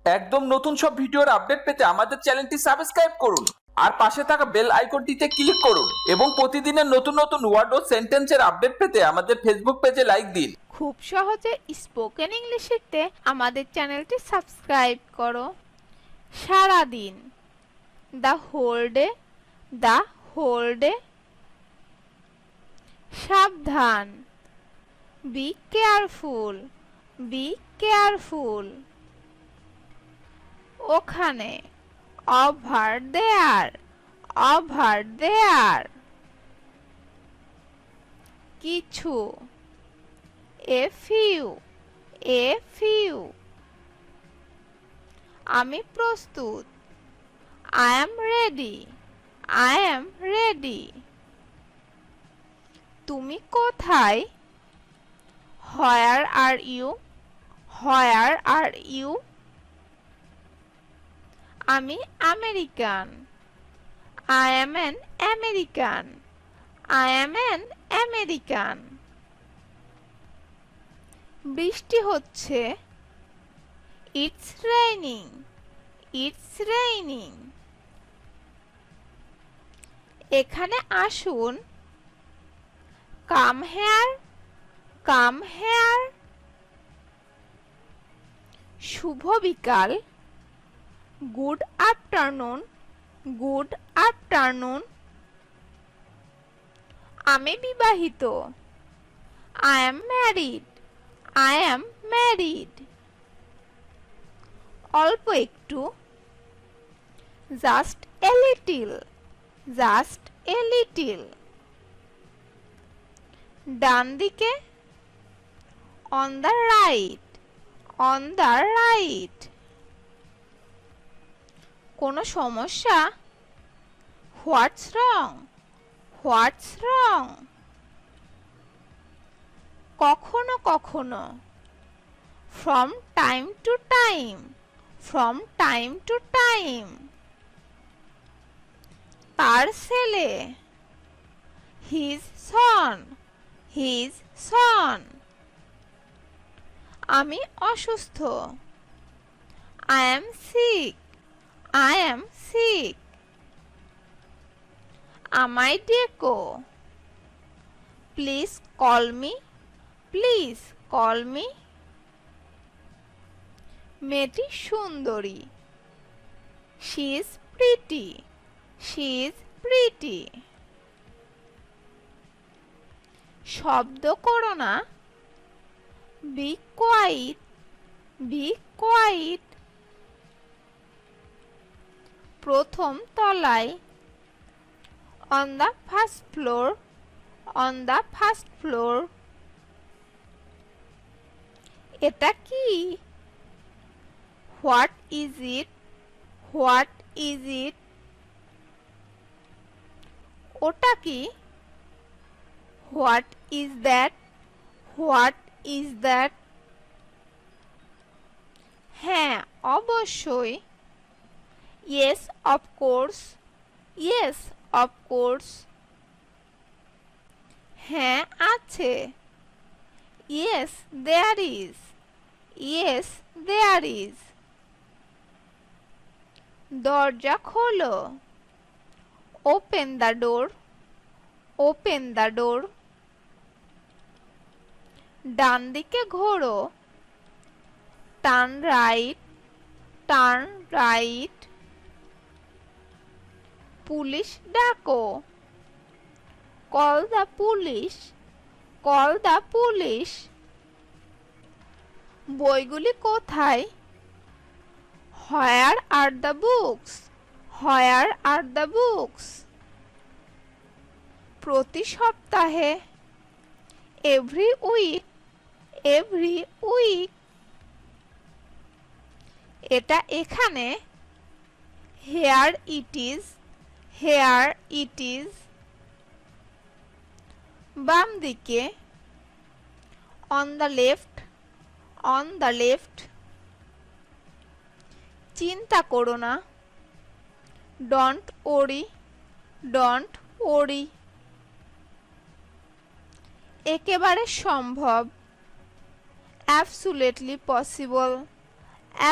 একদম নতুন সব ভিডিওর আপডেট পেতে আমাদের চ্যানেলটি সাবস্ক্রাইব করুন আর পাশে থাকা বেল আইকনটিতে ক্লিক করুন এবং প্রতিদিনের নতুন নতুন ওয়ার্ড ও সেন্টেন্সের আপডেট পেতে আমাদের ফেসবুক পেজে লাইক দিন। খুব সহজে স্পোকেন ইংলিশ শিখতে আমাদের চ্যানেলটি সাবস্ক্রাইব করো। সারাদিন, the whole day, the whole day. সাবধান, বি কেয়ারফুল, বি কেয়ারফুল। ওখানে, ওভার দেয়ার, ওভার দেয়ার। কিছু, এ ফিউ, এ ফিউ। আমি প্রস্তুত, I am ready, I am ready. তুমি কোথায়, where are you, where are you. আমি American, I am an American, I am an American. বৃষ্টি হচ্ছে, it's raining, it's raining. এখানে আসুন, কাম হেয়ার, কাম হেয়ার। শুভ বিকাল, গুড আফটারনুন, গুড আফটারনুন। আমি বিবাহিত, I am married, I am married. অল্প একটু, just a little, just a little. ডান দিকে, on the right, on the right. কোনো সমস্যা, হোয়াটস রং, হোয়াটস রং। কখনো কখনো, from time to time, from time to time. তার ছেলে, হিজ সন, হিজ সন। আমি অসুস্থ, I am sick, I am sick. আমায় ডেকো, please call me, please call me. মেয়েটি সুন্দরী, she is pretty, she is pretty. শব্দ করো না, বি কোয়াইট, বি কোয়াইট। প্রথম তলায়, on the first floor, on the first floor. এটা কি, what is it, what is it. ওটা কি, what is that, what is that. হ্যাঁ অবশ্যই, ইয়েস অফকোর্স, ইয়েস অফকোর্স। হ্যাঁ আছে, yes there is, yes there is. দরজা খোলো, open the door, open the door. ডান দিকে ঘোরো, turn right, turn right. Police ডাকো, call the police, call the police. বইগুলি কোথায়, where are the books, where are the books. প্রতি সপ্তাহে, এভরি উইক, এভরি উইক। এটা এখানে, here it is, here it is. বাম দিকে, on the left, on the left. চিন্তা করো না, ডোন্ট ওরি, ডোন্ট ওরি। একেবারে সম্ভব, অ্যাবসুলেটলি পসিবল,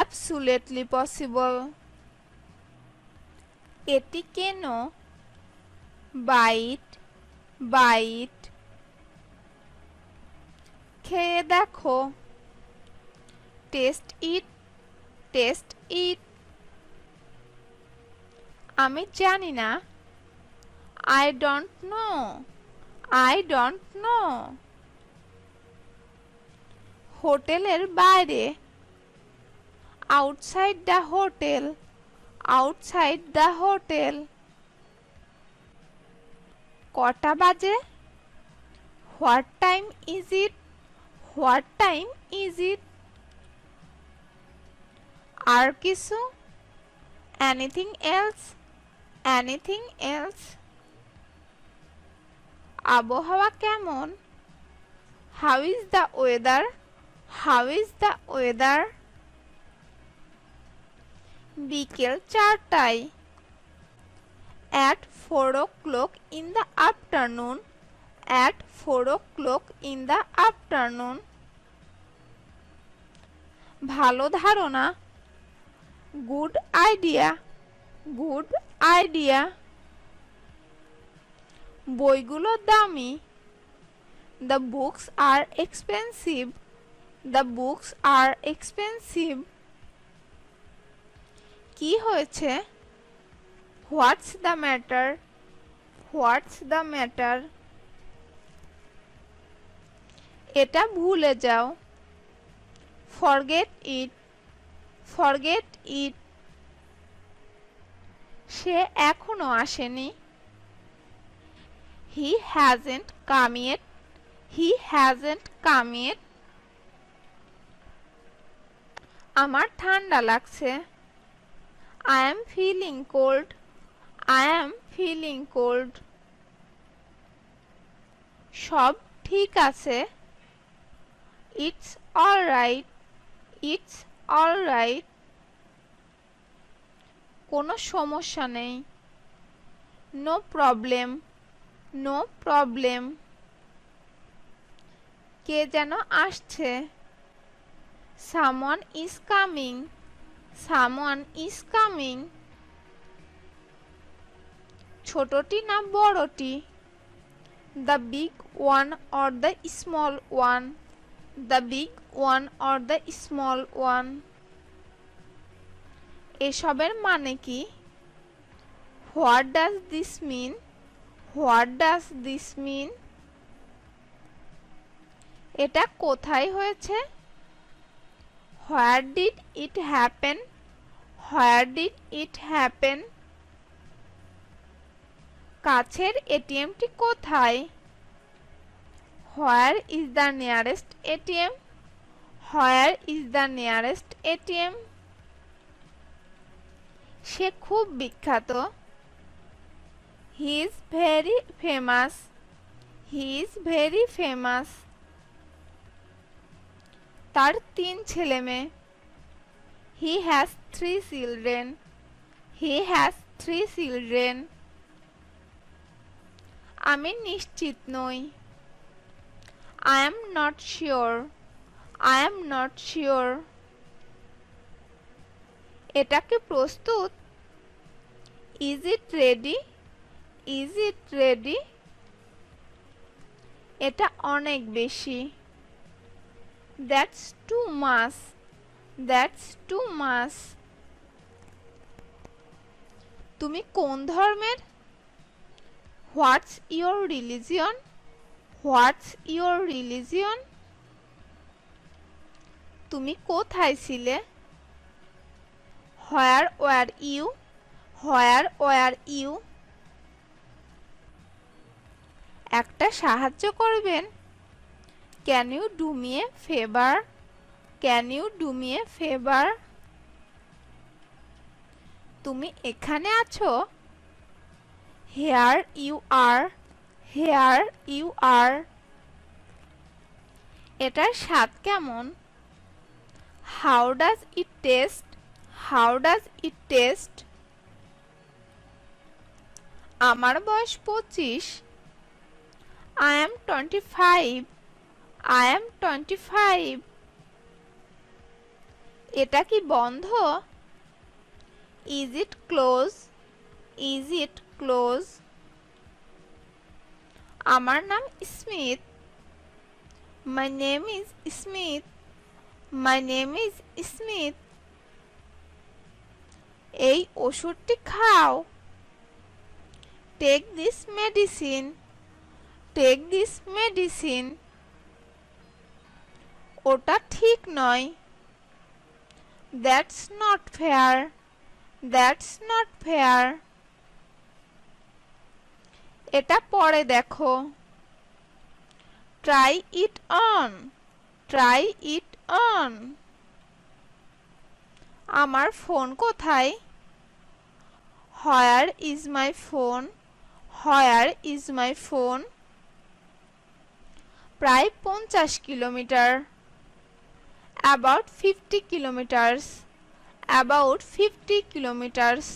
absolutely possible. এটি কেন? bite bite খেয়ে দেখো, taste it taste it আমি জানি না, I don't know I don't know হোটেলের বাইরে, outside the hotel outside the hotel কটা বাজে? what time is it what time is it আর কিছু? anything else anything else আবহাওয়া কেমন? how is the weather how is the weather বিকেল 4টায়, at 4 o'clock in the afternoon at 4 o'clock in the afternoon ভালো ধারণা, good idea good idea বইগুলো দামি, the books are expensive the books are expensive কি হয়েছে? what's the matter what's the matter এটা ভুলে যাও, forget it forget it সে এখনো আসেনি, he hasn't come yet he hasn't come yet আমার ঠান্ডা লাগছে, I am feeling cold I am feeling cold সব ঠিক আছে, it's all right it's all right কোনো সমস্যা নেই, no problem no problem কে যেন আসছে, someone is coming someone is coming ছোটটি না বড়টি, the big one or the small one the big one or the small one এসবের মানে কি? what does this mean what does this mean এটা কোথায় হয়েছে? where did it happen where did it happen কাছের এটিএমটি কোথায়? where is the nearest ATM where is the nearest ATM সে খুব বিখ্যাত, he is very famous he is very famous তার 3 ছেলে মেয়ে, he has 3 children he has 3 children আমি নিশ্চিত নই, I am not sure I am not sure এটা কি প্রস্তুত? is it ready is it ready এটা অনেক বেশি, that's too much that's too much তুমি কোন ধর্মের? what's your religion what's your religion তুমি কোথায় ছিলে? where were you where were you একটা সাহায্য করবেন? can you do me a favor can you do me a favor তুমি এখানে আছো? here you are here you are এটার স্বাদ কেমন? how does it taste how does it taste আমার বয়স 25 I am 25 I am 25 এটা কি বন্ধ? Is it closed? Is it closed? আমার নাম Smith. My name is Smith. My name is Smith. এই ওষুধটি খাও। Take this medicine. Take this medicine. ওটা ঠিক নয়। That's not fair. That's not fair. এটা পরে দেখো। Try it on. Try it on. আমার ফোন কোথায়? Where is my phone? Where is my phone? প্রায় 50 kilometre. About 50 kilometers. About 50 kilometers.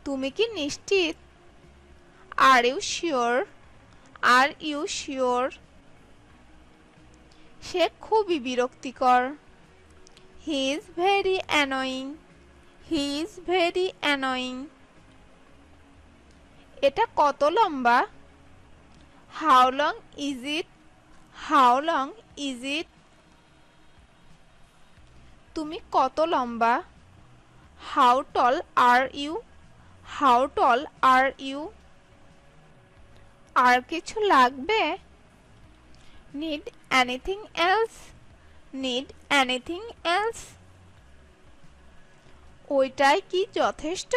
তুমি কি নিশ্চিত? Are you sure? Are you sure? সে খুবই বিরক্তিকর। He is very annoying. He is very annoying. এটা কত লম্বা? How long is it? How long is it? তুমি কত লম্বা? How tall are you? How tall are you? আর কিছু লাগবে? Need anything else? Need anything else? ওইটাই কি যথেষ্ট?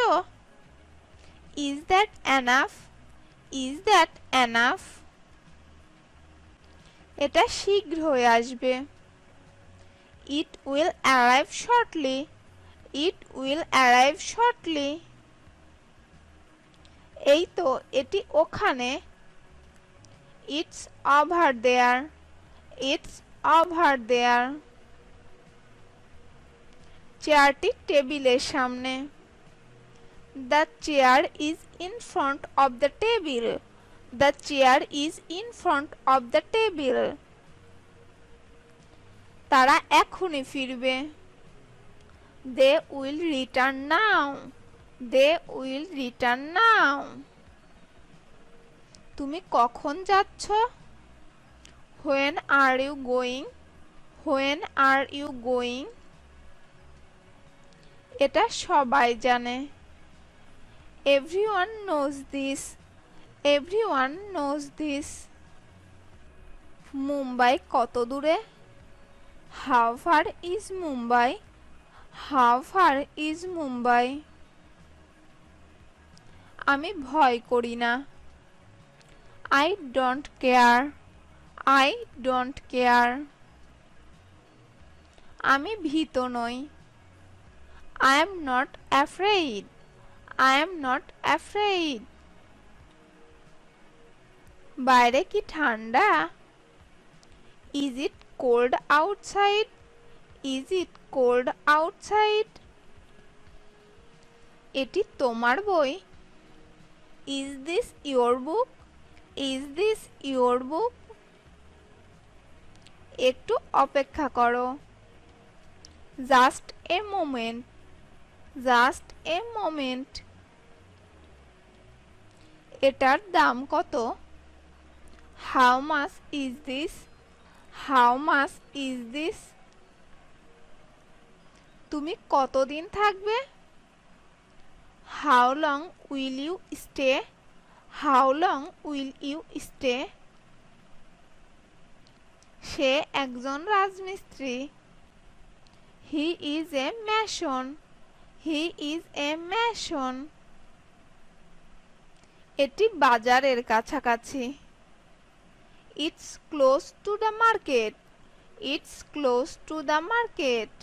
Is that enough? Is that enough? এটা শীঘ্রই আসবে। It will arrive shortly. It will arrive shortly. এই তো এটি ওখানে। It's over there. It's over there. চেয়ারটি টেবিলের সামনে। The chair is in front of the table. The chair is in front of the table. তারা এখনই ফিরবে। They will return now. They will return now. তুমি কখন যাচ্ছ? When are you going? When are you going? এটা সবাই জানে। Everyone knows this. Everyone knows this. Mumbai কত দূরে? How far is Mumbai? How far is Mumbai? আমি ভয় করি না। I don't care. I don't care. আমি ভীত নই। I am not afraid. I am not afraid. বাইরে কি ঠান্ডা? Is it cold outside? Is it cold outside? এটি তোমার বই? Is this your book? Is this your book? একটু অপেক্ষা করো। Just a moment. Just a moment. এটার দাম কত? How much is this? How much is this? তুমি কতদিন থাকবে? How long will you stay? How long will you stay? সে একজন রাজমিস্ত্রি। He is a mason. He is a mason. এটি বাজারের কাছাকাছি। It's close to the market. It's close to the market.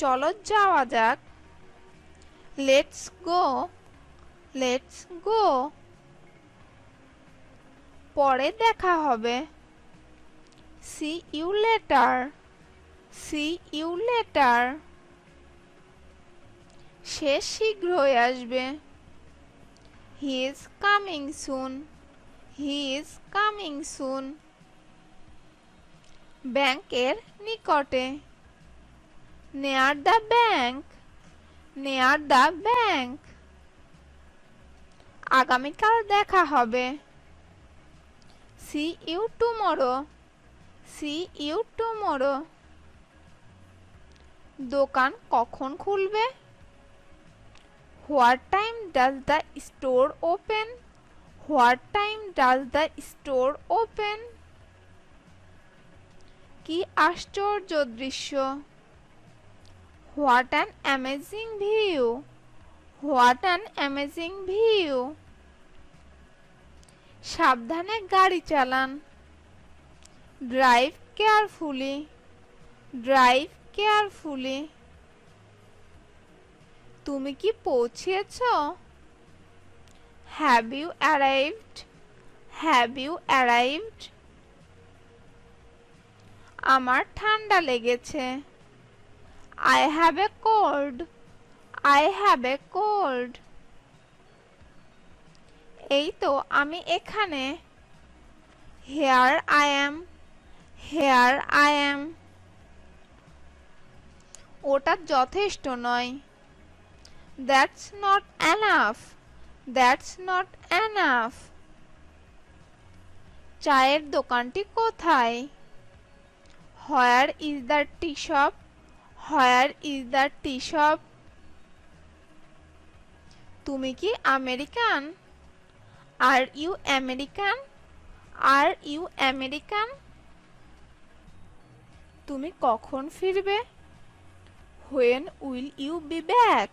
চলো যাওয়া যাক। Let's go. Let's go. পরে দেখা হবে। See you later. See you later. সে শীঘ্রই আসবে। He is coming soon. He is coming soon. ব্যাংকের নিকটে। Near the bank, near the bank. আগামীকাল দেখা হবে। See you tomorrow, see you tomorrow. দোকান কখন খুলবে? What time does the store open? What time does the store open? কি আশ্চর্য দৃশ্য! What an amazing view! What an amazing view! সাবধানে গাড়ি চালান। Drive carefully, drive carefully. তুমি কি পৌঁছেছ? Have you arrived? Have you arrived? আমার ঠান্ডা লেগেছে। I have a cold. I have a cold. এই তো আমি এখানে। Here I am. Here I am. ওটা যথেষ্ট নয়। That's not enough. That's not enough. চায়ের দোকানটি কোথায়? Where is the tea shop? Where is the tea shop? তুমি কি American? Are you American? Are you American? তুমি কখন ফিরবে? When will you be back?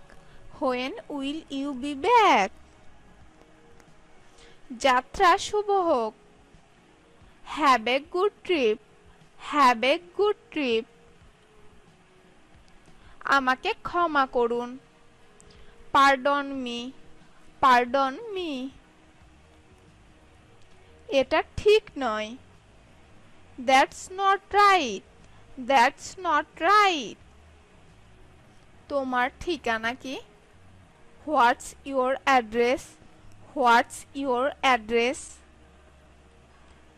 When will you be back? যাত্রা শুভ হোক। Have a good trip. Have a good trip. আমাকে ক্ষমা করুন। Pardon me. Pardon me. এটা ঠিক নয়। That's not right. That's not right. তোমার ঠিকানা কি? What's your address? What's your address?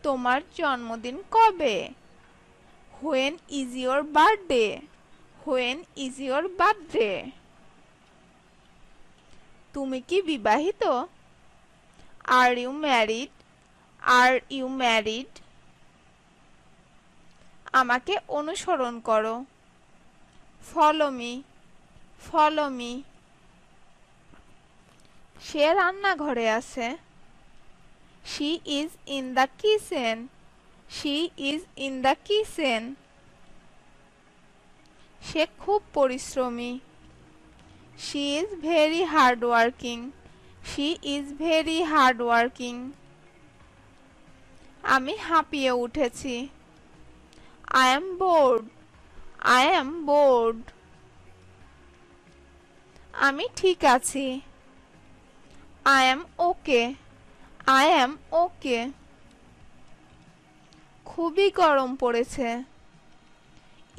তোমার জন্মদিন কবে? When is your birthday? When is your birthday? তুমি কি বিবাহিত? Are you married? Are you married? আমাকে অনুসরণ করো। Follow me. Follow me. সে রান্নাঘরে আছে। She is in the kitchen. She is in the kitchen. সে খুব পরিশ্রমী। She is very hardworking. She is very hardworking. আমি হাঁপিয়ে উঠেছি। I am bored. I am bored. আমি ঠিক আছি। I am okay. I am okay. খুবই গরম পড়েছে।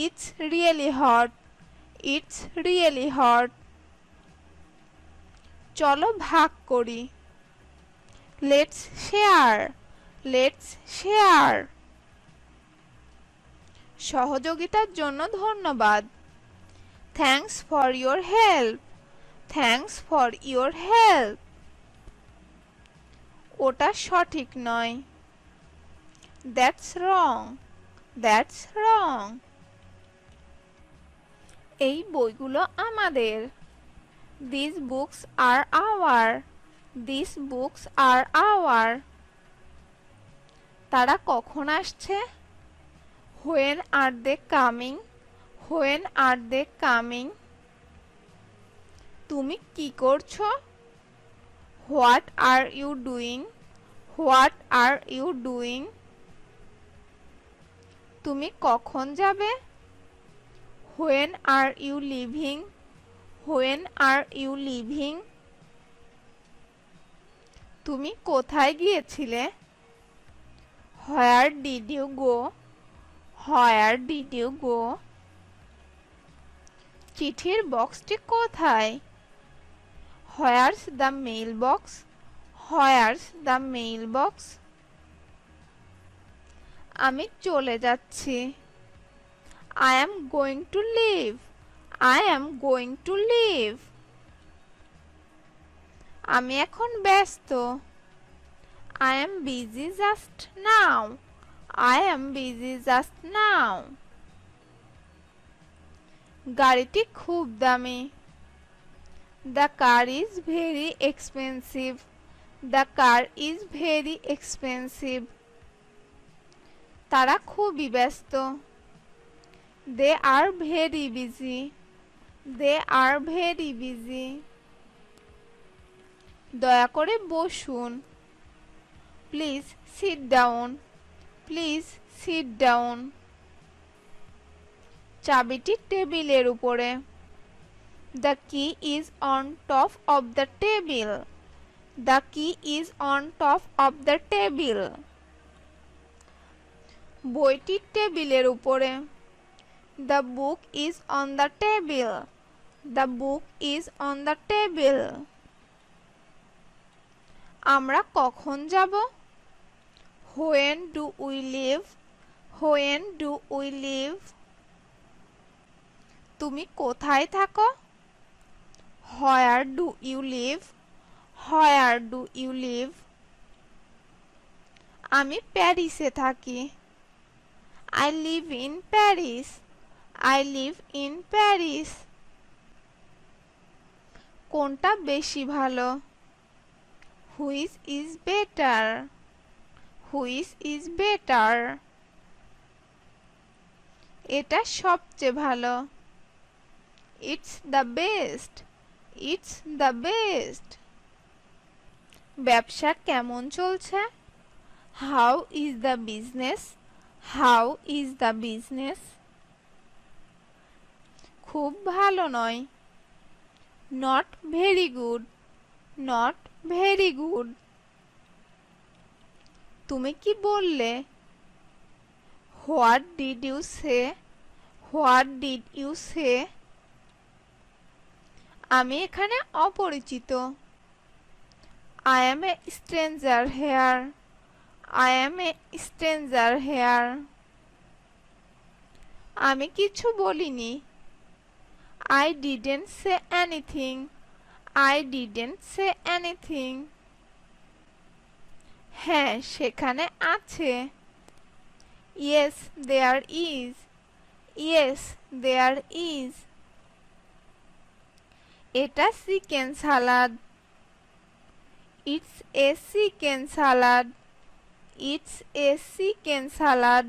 It's really hot. It's really hot. চলো ভাগ করি। Let's share. Let's share. সহযোগিতার জন্য ধন্যবাদ। Thanks for your help. Thanks for your help. ওটা সঠিক নয়। That's wrong. That's wrong. এই বইগুলো আমাদের। These books are our. These books are our. তারা কখন আসছে? When are they coming? When are they coming? তুমি কি করছো? What are you doing? What are you doing? তুমি কখন যাবে? When are you leaving? When are you leaving? তুমি কোথায় গিয়েছিলে? Where did you go? Where did you go? চিঠির বক্সটি কোথায়? Where's the mailbox? Where's the mailbox? আমি চলে যাচ্ছি। I am going to leave. I am going to leave. আমি এখন ব্যস্ত। I am busy just now. I am busy just now. গাড়িটি খুব দামি। The car is very expensive. The car is very expensive. তারা খুবই ব্যস্ত। They are very busy. They are very busy. দয়া করে বসুন। Please sit down. Please sit down. চাবিটি টেবিলের উপরে। The key is on top of the table. The key is on top of the table. বইটি টেবিলের উপরে। The book is on the table. The book is on the table. আমরা কখন যাব? When do we leave? When do we leave? তুমি কোথায় থাকো? Where do you live? Where do you live? আমি প্যারিসে থাকি। I live in Paris. I live in Paris. কোনটা বেশি ভালো? Which is better? Which is better? এটা সবচেয়ে ভালো। It's the best. It's the best. ব্যবসা কেমন চলছে? How is the business? How is the business? খুব ভালো নয়। Not very good. Not very good. তুমি কি বললে? What did you say? What did you say? আমি এখানে অপরিচিত। I am a stranger here. I am a stranger here. আমি কিছু বলিনি। I didn't say anything. I didn't say anything. হ্যাঁ, সেখানে আছে। Yes, there is. Yes, there is. এটা chicken salad. It's a chicken salad. It's a chicken salad.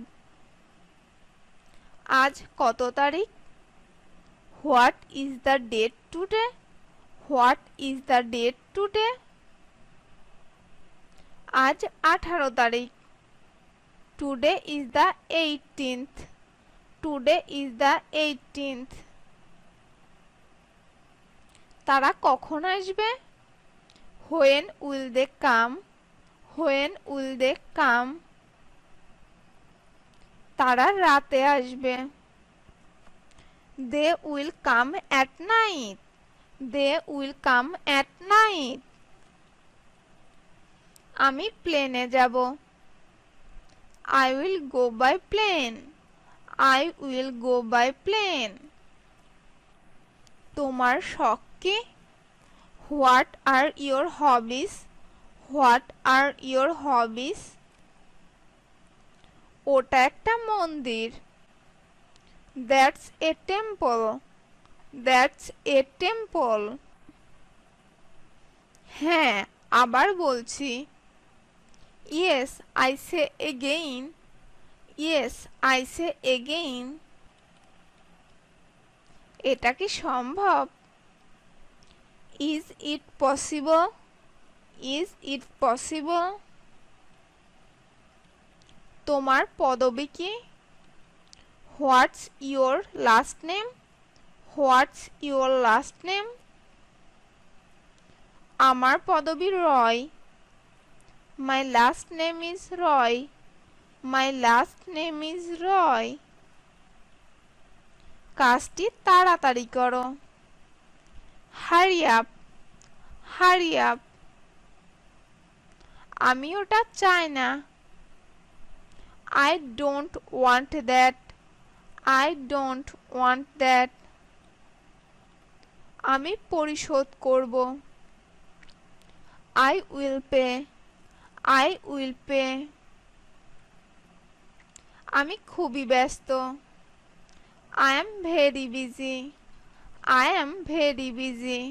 আজ কত তারিখ? What is the date today? What is the date today? আজ 18 তারিখ। Today is the 18th. Today is the 18th. তারা কখন আসবে? When will they come? When will they come? তারা রাতে আসবে। They will come at night. They will come at night. আমি প্লেনে যাব। I will go by plane. I will go by plane. তোমার শখ কি? What are your hobbies? What are your hobbies? ওটা একটা মন্দির। That's a temple. That's a temple. হ্যাঁ, আবার বলছি। Yes, I say again. Yes, I say again. এটা কি সম্ভব? Is it possible? Is it possible? তোমার পদবী কি? What's your last name? What's your last name? আমার পদবী রয়। My last name is Roy. My last name is Roy. কাজটি তাড়াতাড়ি করো। Hurry up. Hurry up. আমি ওটা চাই না। I don't want that. I don't want that. আমি পরিশোধ করব। I will pay. I will pay. আমি খুবই ব্যস্ত। I am very busy. I am very busy.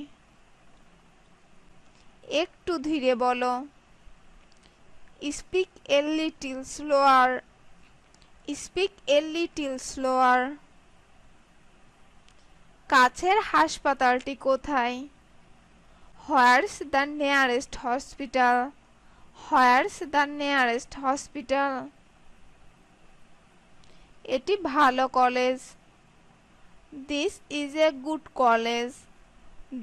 একটু ধীরে বলো। Speak a little slower. Speak a little slower. কাছের হাসপাতালটি কোথায়? Where's the nearest hospital? Where's the nearest hospital? এটি ভালো college. This is a good college.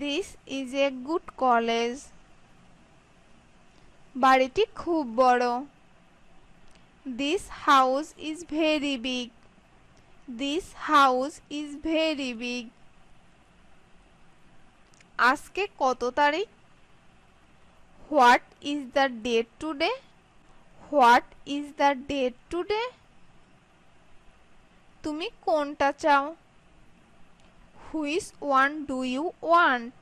This is a good college. বাড়িটি খুব বড়। This house is very big. This house is very big. আজকে কত তারিখ? What is the date today? What is the date today? তুমি কোনটা চাও? Which one do you want?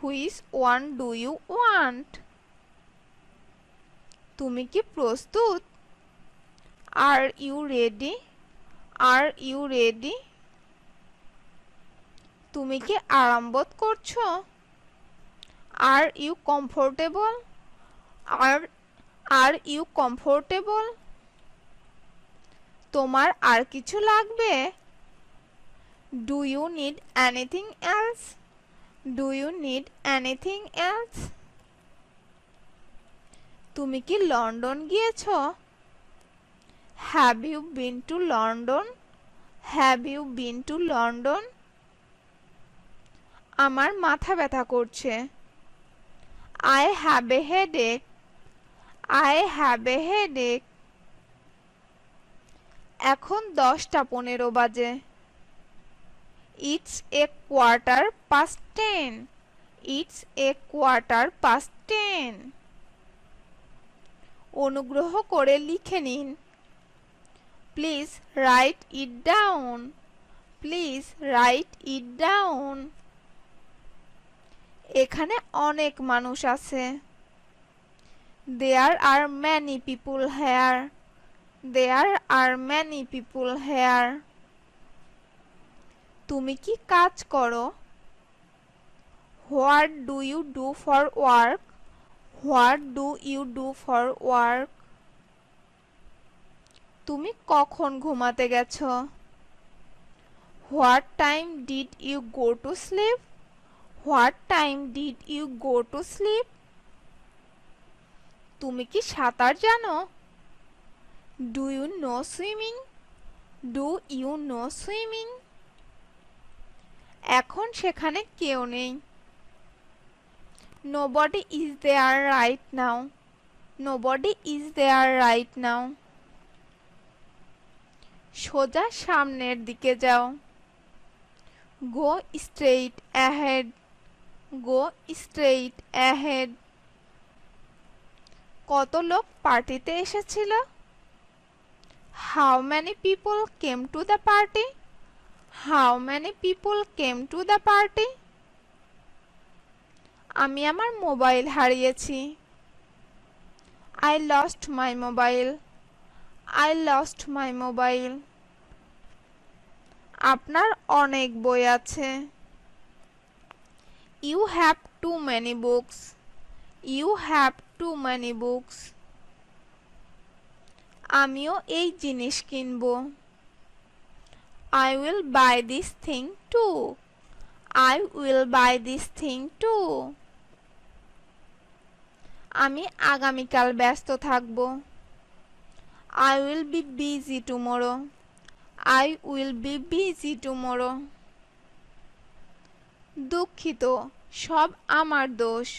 Which one do you want? তুমি কি প্রস্তুত? Are you ready? Are you ready? তুমি কি আরাম বোধ করছো? Are you comfortable? Are you comfortable? তোমার আর কিছু লাগবে? Do you need anything else? Do you need anything else? তুমি কি লন্ডন গিয়েছো? Have you been to London? Have you been to London? আমার মাথা ব্যথা করছে। I have a headache. I have a headache. এখন 10:15 বাজে। It's a 10:15. It's a 10:15. অনুগ্রহ করে লিখে নিন। Please write it down. Please write it down. এখানে অনেক মানুষ আছে। There are many people here. There are many people here. তুমি কি কাজ করো? What do you do for work? What do you do for work? তুমি কখন ঘুমাতে গেছো? What time did you go to sleep? What time did you go to sleep? তুমি কি সাঁতার জানো? Do you know swimming? Do you know swimming? এখন সেখানে কেউ নেই। Nobody is there right now. Nobody is there right now. সোজা সামনের দিকে যাও। Go straight ahead. Go straight ahead. কত লোক পার্টিতে এসেছিল? How many people came to the party? How many people came to the party? আমি আমার মোবাইল হারিয়েছি। I lost my mobile. I lost my mobile. আপনার অনেক বই আছে। You have too many books. You have too many books. আমিও এই জিনিস কিনব। I will buy this thing too. I will buy this thing too. আমি আগামীকাল ব্যস্ত থাকব। I will be busy tomorrow. I will be busy tomorrow. দুঃখিত, সব আমার দোষ।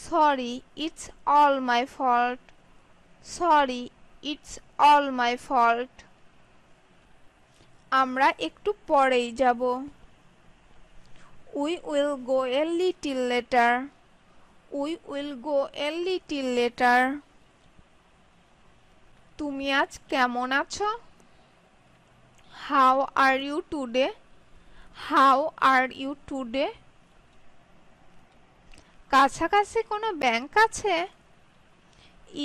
Sorry, it's all my fault. Sorry, it's all my fault. আমরা একটু পরেই যাব। We will go a little later. We will go a little later. তুমি আজ কেমন আছো? How are you today? How are you today? কাছাকাছি কোনো ব্যাংক আছে?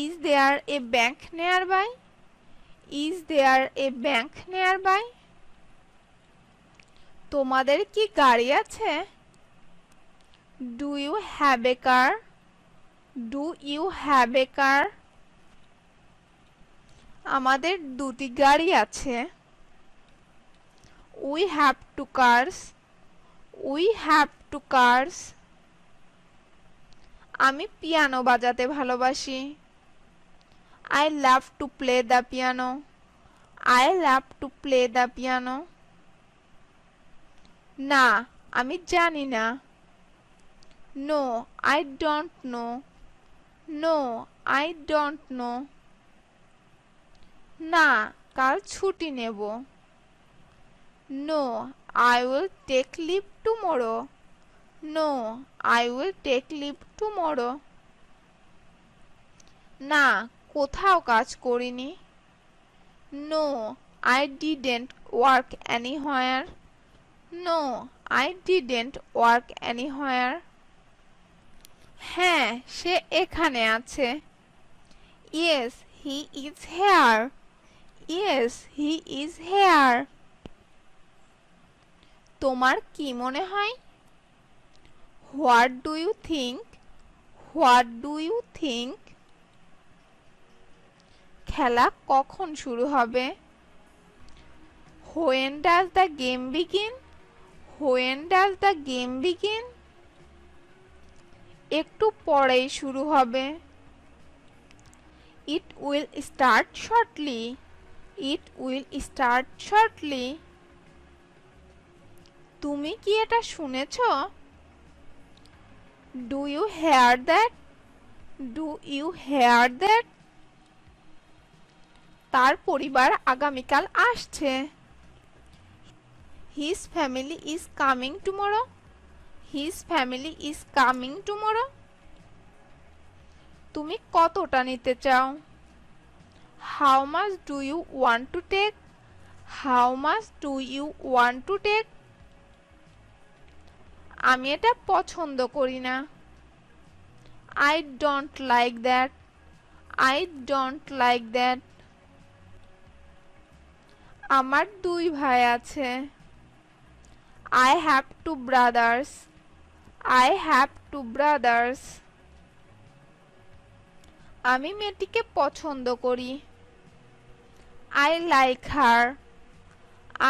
Is there a bank nearby? Is there a bank nearby? তোমাদের কি গাড়ি আছে? Do you have a car? Do you have a car? আমাদের দুটি গাড়ি আছে। We have two cars. We have two cars. আমি পিয়ানো বাজাতে ভালোবাসি। I love to play the piano. I love to play the piano. না, আমি জানি না। No, I don't know. No, I don't know. না, কাল ছুটি নেব। No, I will take leave tomorrow. No, I will take leave tomorrow. না, কোথাও কাজ করিনি। No, I didn't work anywhere. No, I didn't work anywhere. হ্যাঁ, সে এখানে আছে। Yes, he is here. Yes, he is here. তোমার কি মনে হয়? What do you think? What do you think? খেলা কখন শুরু হবে? When does the game begin? When does the game begin? একটু পরেই শুরু হবে। It will start shortly. It will start shortly. তুমি কি এটা শুনেছ? Do you hear that? Do you hear that? তার পরিবার আগামীকাল আসছে। His family is coming tomorrow. His family is coming tomorrow. তুমি কতটা নিতে চাও? How much do you want to take? How much do you want to take? আমি এটা পছন্দ করি না। I don't like that. I don't like that. আমার দুই ভাই আছে। I have two brothers. I have two brothers. আমি মেয়েটিকে পছন্দ করি। I like her.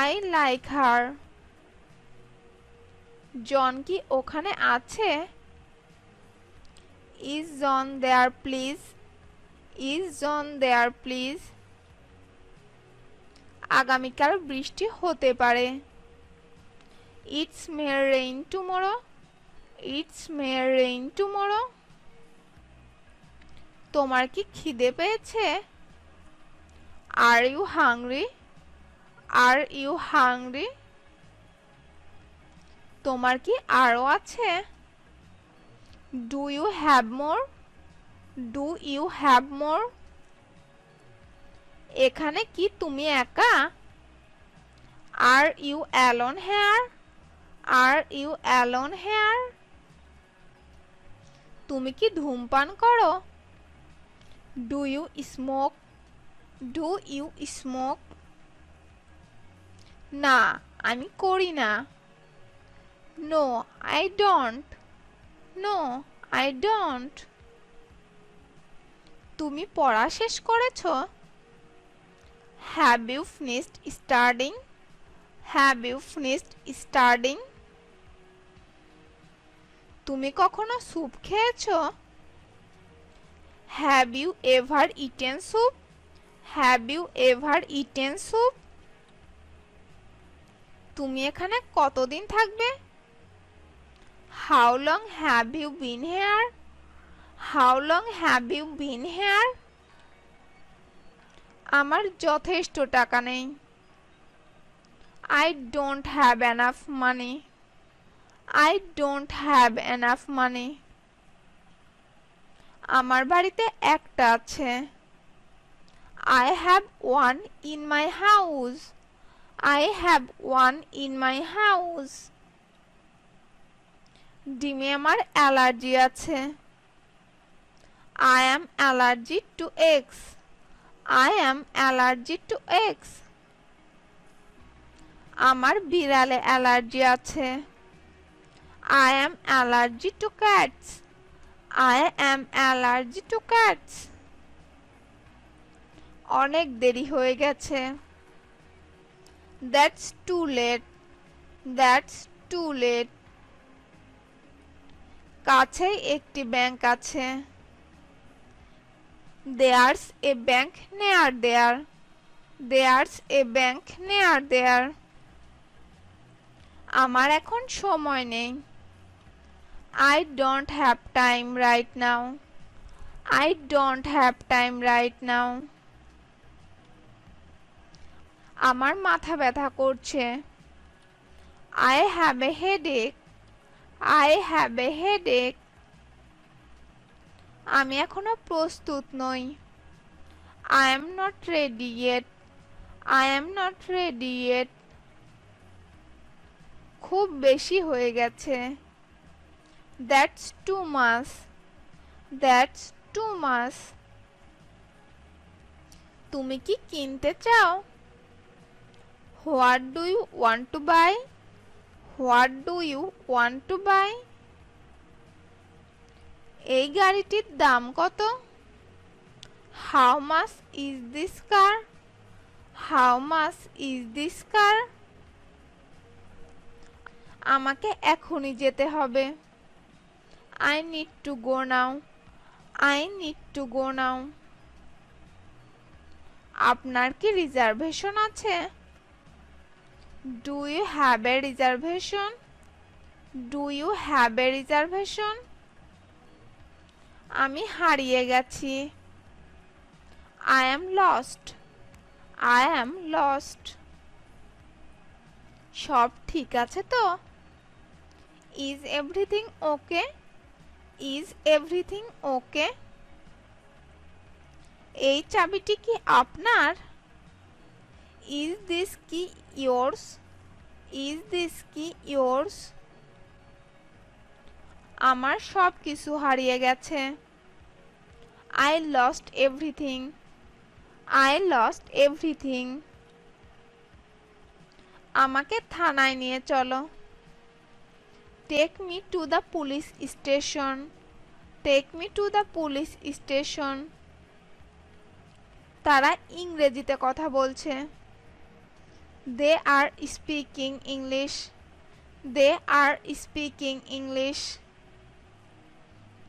I like her. John কি ওখানে আছে? Is John there please? Is John there please? আগামীকাল বৃষ্টি হতে পারে। It's may rain tomorrow. It's may rain tomorrow. তোমার কি খিদে পেয়েছে? Are you hungry? Are you hungry? তোমার কি আরো আছে? Do you have more? Do you have more? এখানে কি তুমি একা? Are you alone here? Are you alone here? তুমি কি ধূমপান করো? Do you smoke? Do you smoke? না, আমি করি না। No, I don't. No, I don't. তুমি পড়া শেষ করেছো? Have you finished studying? Have you finished studying? তুমি কখনো স্যুপ খেয়েছো? Have you ever eaten soup? Have you ever eaten soup? তুমি এখানে কতদিন থাকবে? How long have you been here? How long have you been here? আমার যথেষ্ট টাকা নেই। I don't have enough money. I don't have enough money. আমার বাড়িতে একটা আছে। I have one in my house. I have one in my house. ডিমে আমার অ্যালার্জি আছে। I am allergic to eggs. I am allergic to eggs. আমার বিড়ালে allergy আছে। I am allergic to cats. I am allergic to cats. অনেক দেরি হয়ে গেছে। That's too late. That's too late. কাছেই একটি ব্যাংক আছে। There's a bank near there. There's a bank near there. আমার এখন সময় নেই। I don't have time right now. I don't have time right now. আমার মাথা ব্যথা করছে। I have a headache. I have a headache. আমি এখনো প্রস্তুত নই। I am not ready yet. I am not ready yet. খুব বেশি হয়ে গেছে। That's too much. That's too much. তুমি কি কিনতে চাও? What do you want to buy? What do you want to buy? এই গাড়িটির দাম কত? How much is this car? How much is this car? আমাকে এখনই যেতে হবে। I need to go now. I need to go now. আপনার কি রিজার্ভেশন আছে? Do you have a reservation? Do you have a reservation? আমি হারিয়ে গেছি। I am lost. I am lost. সব ঠিক আছে তো? Is everything okay? Is everything okay? এই চাবিটি কি আপনার? Is this key yours? Is this key yours? আমার সব কিছু হারিয়ে গেছে। I lost everything. I lost everything. আমাকে থানায় নিয়ে চলো। Take me to the police station. Take me to the police station. তারা ইংরেজিতে কথা বলছে। They are speaking English. They are speaking English.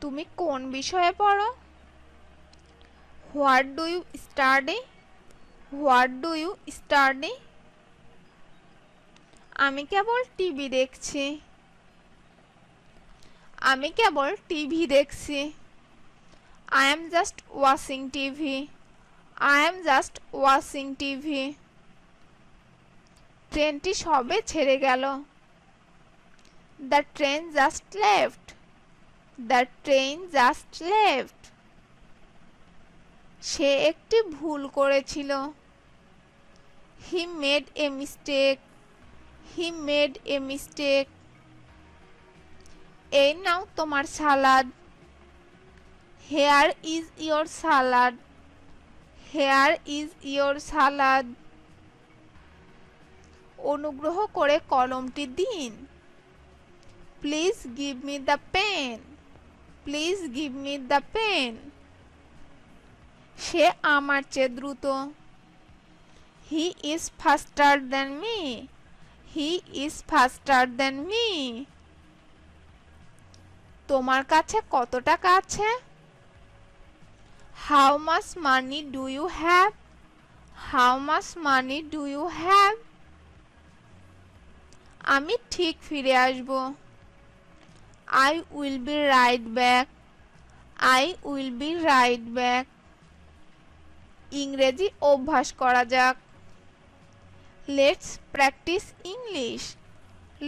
তুমি কোন বিষয়ে পড়ো? What do you study? What do you study? আমি কেবল টিভি দেখছি। আমি কেবল টিভি দেখছি। I am just watching TV. I am just watching TV. ট্রেনটি সবে ছেড়ে গেল। The train just left. The train just left. সে একটি ভুল করেছিল। He made a mistake. He made a mistake. এই নাও তোমার সালাদ। Here is your salad. Here is your salad. অনুগ্রহ করে কলমটি দিন। Please give me the pen. Please give me the pen. সে আমার চেয়ে দ্রুত। He is faster than me. He is faster than me. তোমার কাছে কত টাকা আছে? How much money do you have? How much money do you have? আমি ঠিক ফিরে আসব। I will be right back. I will be right back. ইংরেজি অভ্যাস করা যাক। Let's practice English.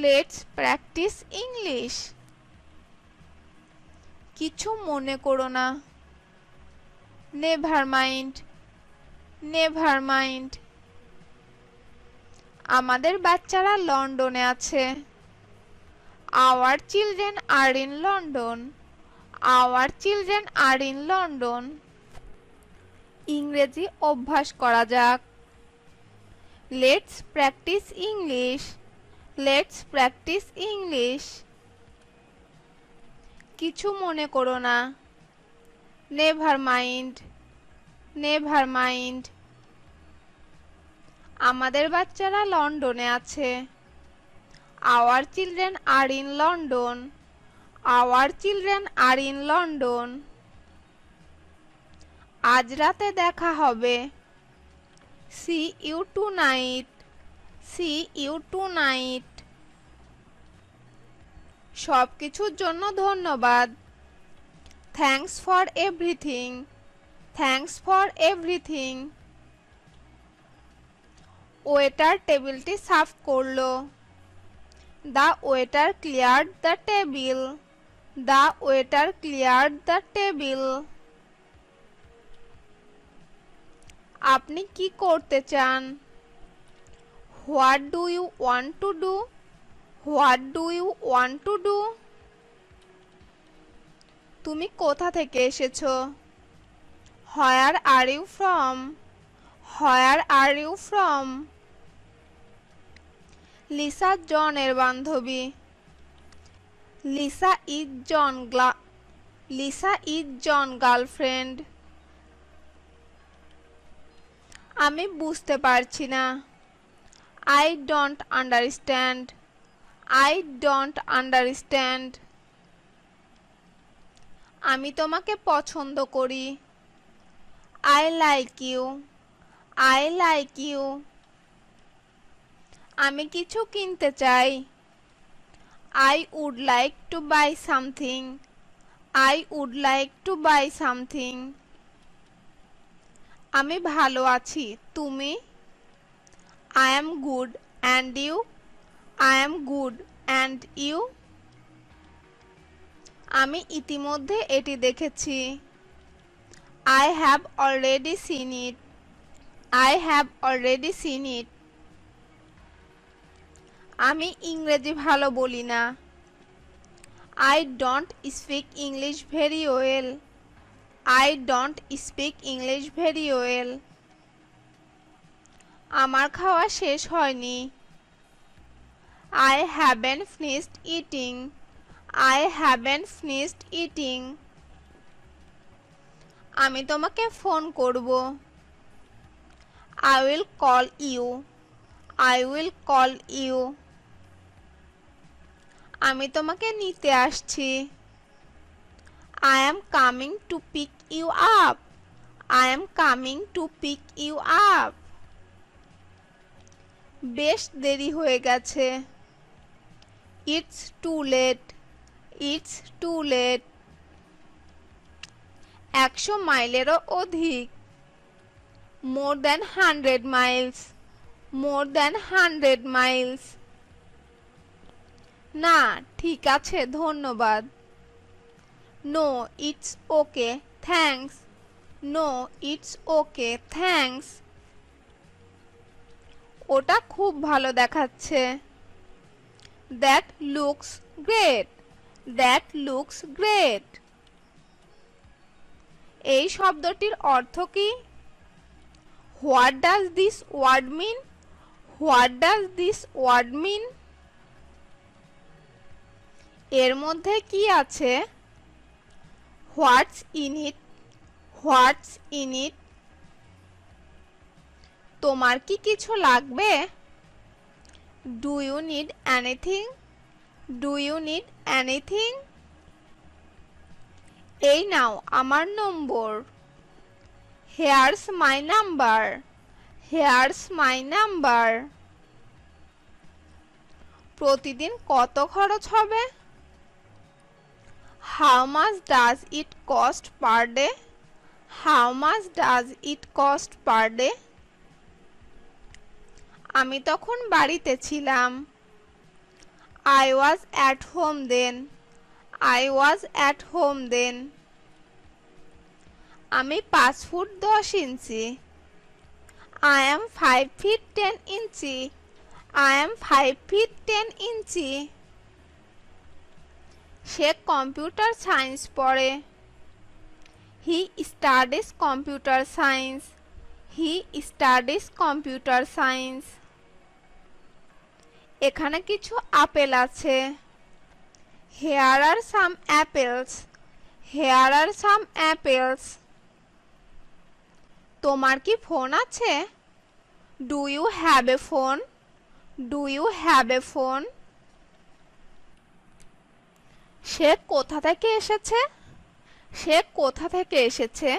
Let's practice English. কিছু মনে করো না। Never mind. Never mind. আমাদের বাচ্চারা লন্ডনে আছে। Our children are in London. Our children are in London. ইংরেজি অভ্যাস করা যাক। Let's practice English. Let's practice English. কিছু মনে করো না। Never mind. Never mind. আমাদের বাচ্চারা লন্ডনে আছে। Our children are in London. Our children are in London. আজ রাতে দেখা হবে। See you tonight. See you tonight. সবকিছুর জন্য ধন্যবাদ। Thanks for everything. Thanks for everything. Waiter টেবিলটি সাফ করলো। The waiter cleared the table. The waiter cleared the table. আপনি কি করতে চান? What do you want to do? What do you want to do? তুমি কোথা থেকে এসেছো? Where are you from? Where are you from? Lisa জনের বান্ধবী। Lisa is John girlfriend. আমি বুঝতে পারছি না। I don't understand. I don't understand. আমি তোমাকে পছন্দ করি। I like you. I like you. আমি কিছু কিনতে চাই। I would like to buy something. I would like to buy something. আমি ভালো আছি, তুমি? I am good and you? I am good and you? আমি ইতিমধ্যে এটি দেখেছি। I have already seen it. I have already seen it. আমি ইংরেজি ভালো বলি না। I don't speak English very well. I don't speak English very well. আমার খাওয়া শেষ হয়নি। I haven't finished eating. I haven't finished eating. আমি তোমাকে ফোন করব। I will call you. I will call you. আমি তোমাকে নিতে আসছি। I am coming to pick you up. I am coming to pick you up. বেশ দেরি হয়ে গেছে। It's too late. It's too late. 100 মাইলেরও অধিক। More than 100 miles. More than 100 miles. না, ঠিক আছে, ধন্যবাদ। No, it's okay, thanks. No, it's okay, thanks. ওটা খুব ভালো দেখাচ্ছে। That looks great. That looks great. এই শব্দটির অর্থ কি? What does this word mean? What does this word mean? এর মধ্যে কি আছে? What's in it? What's in it? তোমার কি কিছু লাগবে? Do you need anything? Do you need anything? এই নাও আমার নম্বর। Here's my number. Here's my number. প্রতিদিন কত খরচ হবে? How much does it cost per day? How much does it cost per day? আমি তখন বাড়িতে ছিলাম। I was at home then. I was at home then. আমি 5 foot 10 inch. I am 5 feet 10 inches. I am 5 feet 10 inch. Say computer science পড়ে। He studies computer science. He studies computer science. এখানে কিছু apple আছে। Here are some apples. Here are some apples. তোমার কি phone আছে? Do you have a phone? Do you have a phone? সে কোথা থেকে এসেছে? সে কোথা থেকে এসেছে?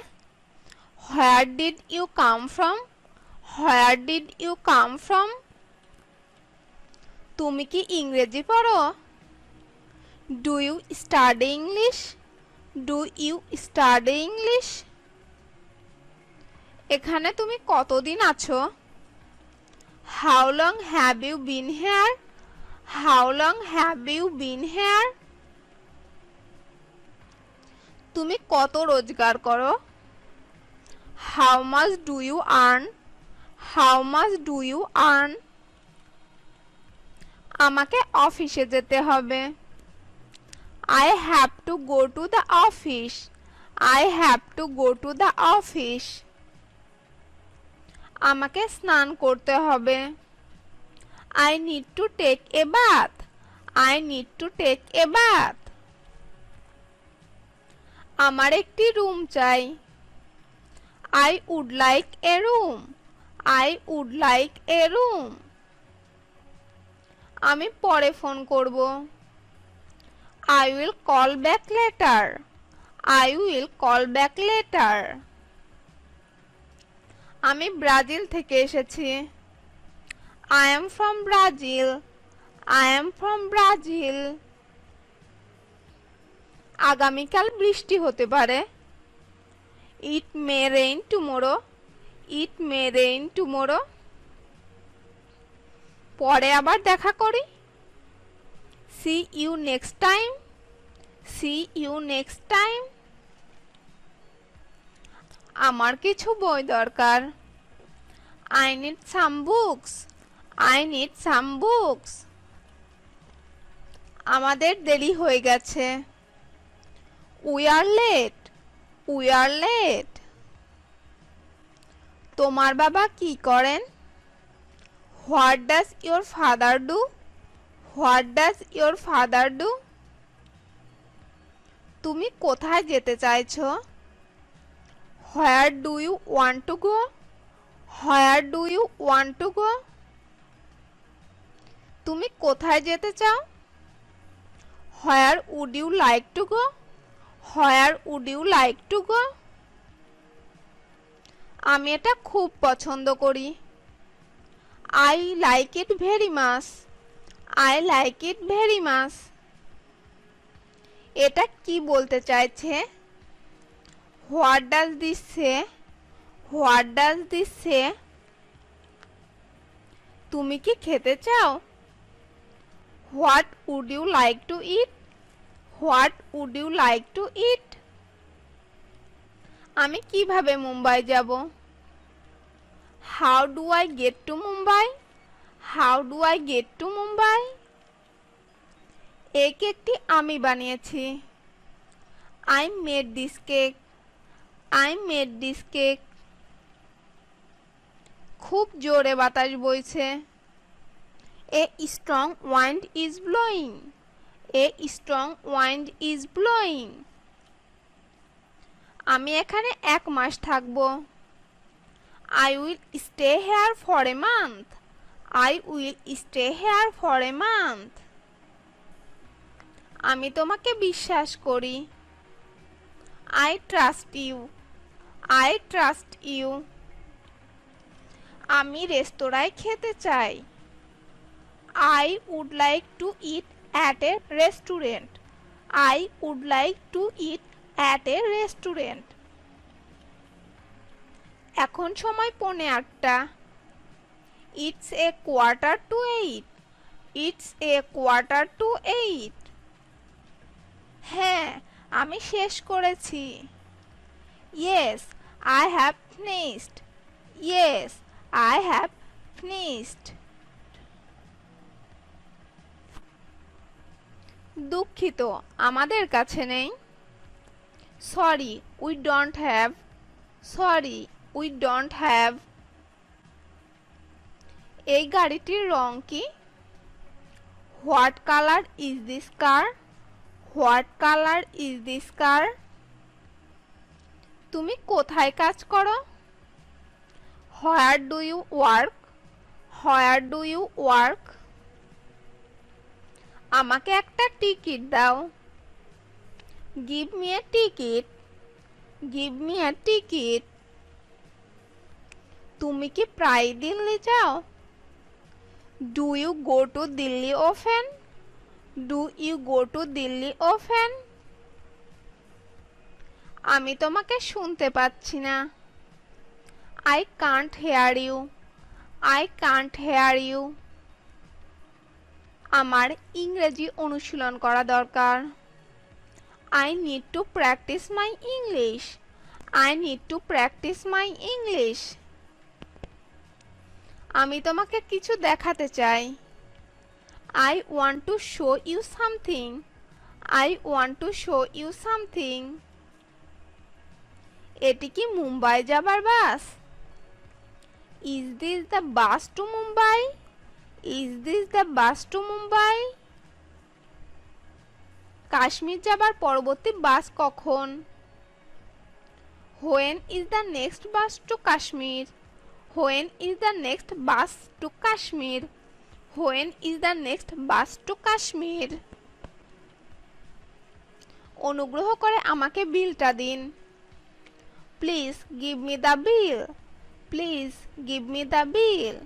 Where did you come from? Where did you come from? তুমি কি ইংরেজি পড়ো? Do you study English? Do you study English? এখানে তুমি কতদিন আছো? How long have you been here? How long have you been here? তুমি কত রোজগার করো? How much do you earn? How much do you earn? আমাকে অফিসে যেতে হবে। I have to go to the office. I have to go to the office. আমাকে স্নান করতে হবে। I need to take a bath. I need to take a bath. আমার একটি রুম চাই। I would like a room. I would like a room. আমি পরে phone করব। I will call back later. I will call back later. আমি Brazil থেকে এসেছি। I am from Brazil. I am from Brazil. আগামীকাল বৃষ্টি হতে পারে। It may rain tomorrow. It may rain tomorrow. পরে আবার দেখা করি। See you next time. See you next time. আমার কিছু বই দরকার। I need some books. I need some books. আমাদের দেরি হয়ে গেছে। We are late. We are late. তোমার বাবা কি করেন? What does your father do? What does your father do? তুমি কোথায় যেতে চাইছো? Where do you want to go? Where do you want to go? তুমি কোথায় যেতে চাও? Where would you like to go? Where would you like to go? আমি এটা খুব পছন্দ করি। I like it very much. I like it very much. এটা কি বলতে চাইছে? What does this say? What does this say? তুমি কি খেতে চাও? What would you like to eat? What would you like to eat? আমি কিভাবে মুম্বাই যাব? How do I get to Mumbai? How do I get to Mumbai? এই কেকটি আমি বানিয়েছি। I made this cake. I made this cake. খুব জোরে বাতাস বইছে। A strong wind is blowing. A strong wind is blowing. আমি এখানে 1 মাস থাকব। I will stay here for a month. I will stay here for a month. আমি তোমাকে বিশ্বাস করি। I trust you. I trust you. আমি রেস্তোরাঁয় খেতে চাই। I would like to eat at a restaurant. I would like to eat at a restaurant. এখন সময় 7:45। It's a 7:45. It's a 7:45. হ্যাঁ, আমি শেষ করেছি। Yes, I have finished. Yes, I have finished. দুঃখিত, আমাদের কাছে নেই। Sorry, we don't have. Sorry, we don't have. এই গাড়িটির রং কি? What colour is this car? What colour is this car? তুমি কোথায় কাজ করো? Where do you work? Where do you work? আমাকে একটা টিকিট দাও। Give me a ticket. Give me a ticket. তুমি কি প্রায় দিল্লি যাও? Do you go to Delhi often? Do you go to Delhi often? আমি তোমাকে শুনতে পাচ্ছি না। I can't hear you. I can't hear you. আমার ইংরেজি অনুশীলন করা দরকার। I need to practice my English. I need to practice my English. আমি তোমাকে কিছু দেখাতে চাই। I want to show you something. I want to show you something. এটি কি মুম্বাই যাবার বাস? Is this the bus to Mumbai? Is this the bus to Mumbai? Kashmir যাবার পরবর্তী বাস কখন? When is the next bus to Kashmir? When is the next bus to Kashmir? When is the next bus to Kashmir? অনুগ্রহ করে আমাকে বিলটা দিন। Please give me the bill. Please give me the bill.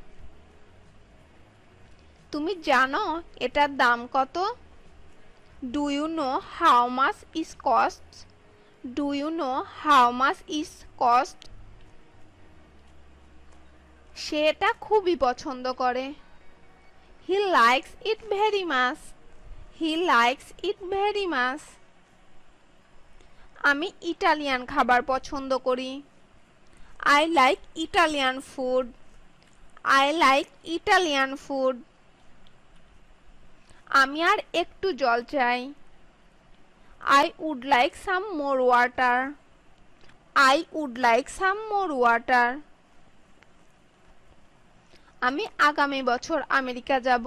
তুমি জানো এটার দাম কত? Do you know how much it costs? Do you know how much it costs? সে এটা খুবই পছন্দ করে। He likes it very much. He likes it very much. আমি ইটালিয়ান খাবার পছন্দ করি। I like Italian food. I like Italian food. আমি আর একটু জল চাই। I would like some more water. I would like some more water. আমি আগামী বছর আমেরিকা যাব।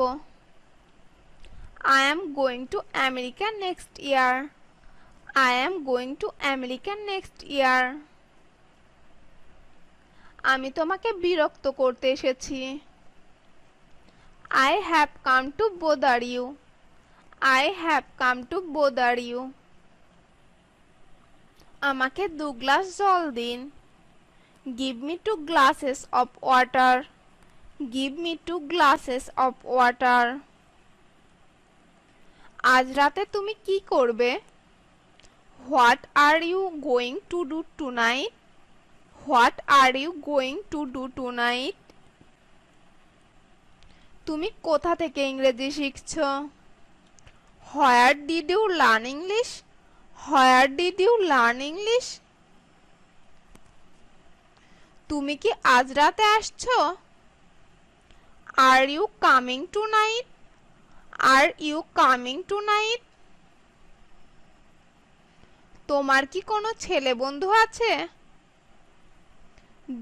I am going to America next year. I am going to America next year. আমি তোমাকে বিরক্ত করতে এসেছি। I have come to bother you. I have come to bother you. আমাকে 2 গ্লাস জল দিন। Give me 2 glasses of water. Give me 2 glasses of water. আজ রাতে তুমি কি করবে? What are you going to do tonight? What are you going to do tonight? তুমি কোথা থেকে ইংরেজি শিখছো? Where did you learn English? Where did you learn English? তুমি কি আজ রাতে আসছো? Are you coming tonight? Are you coming tonight? তোমার কি কোনো ছেলে বন্ধু আছে?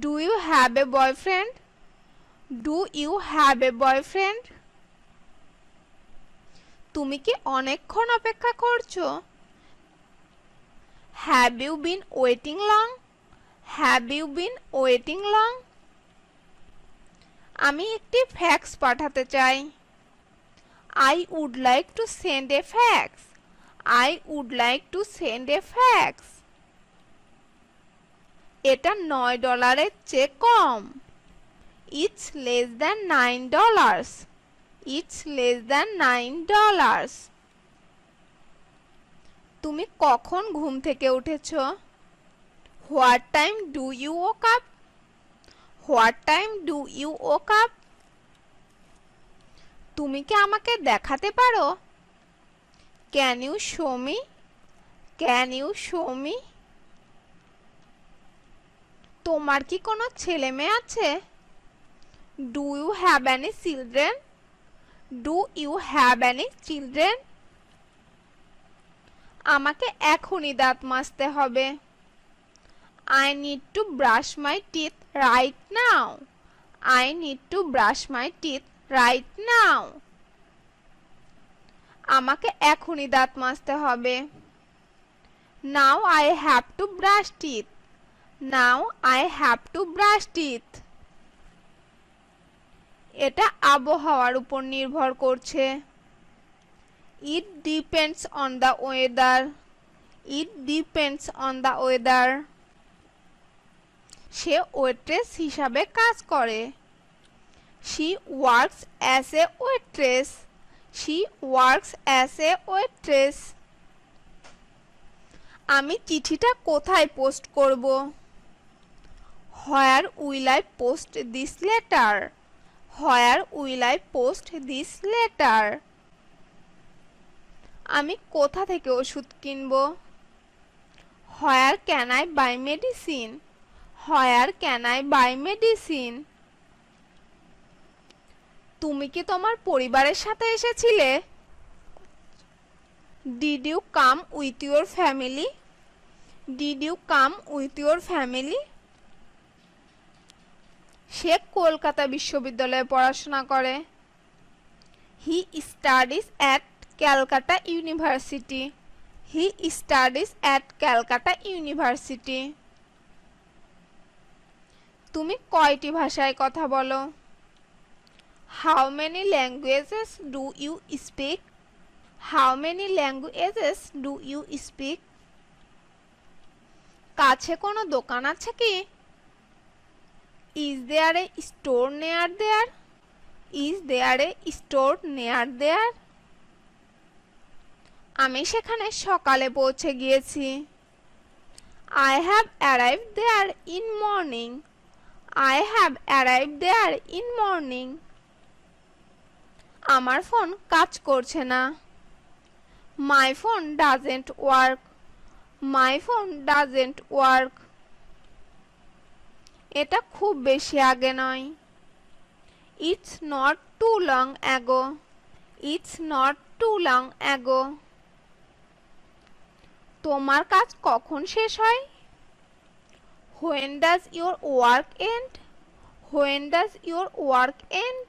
Do you have a boyfriend? Do you have a boyfriend? তুমি কি অনেকক্ষণ অপেক্ষা করছো? Have you been waiting long? Have you been waiting long? আমি একটি ফ্যাক্স পাঠাতে চাই। I would like to send a fax. I would like to send a fax. এটা $9 চেয়ে কম। It's less than $9. It's less than $9. তুমি কখন ঘুম থেকে উঠেছো? What time do you woke up? What time do you woke up? তুমি কি আমাকে দেখাতে পারো? Can you show me? Can you show me? তোমার কি কোনো ছেলে মেয়ে আছে? Do you have any children? Do you have any children? আমাকে এখনই দাঁত মাজতে হবে। I need to brush my teeth right now. I need to brush my teeth right now. আমাকে এখনই দাঁত মাজতে হবে। Now I have to brush teeth. Now I have to brush teeth. এটা আবহাওয়ার উপর নির্ভর করছে। It depends on the weather. It depends on the weather. Say waitress হিসাবে কাজ করে। She works as a waitress. She works as a waitress. আমি চিঠিটা কোথায় পোস্ট করব? Where will I post this letter? Where will I post this letter? আমি কোথা থেকে ওষুধ কিনব? Where can I buy medicine? Where can I buy medicine? তুমি কি তোমার পরিবারের সাথে এসেছিলে? Did you come with your family? Did you come with your family? সে কলকাতা বিশ্ববিদ্যালয়ে পড়াশোনা করে। He studies at Calcutta University. He studies at Calcutta University. তুমি কয়টি ভাষায় কথা বলো? How many languages do you speak? How many languages do you speak? কাছে কোনো দোকান আছে কি? Is there a store near there? Is there a store near there? আমি সেখানে সকালে পৌঁছে গিয়েছি। I have arrived there in morning. I have arrived there in morning. আমার ফোন কাজ করছে না। My phone doesn't work. My phone doesn't work. এটা খুব বেশি আগে নয়। It's not too long ago. It's not too long ago. তোমার কাজ কখন শেষ হয়? When does your work end? When does your work end?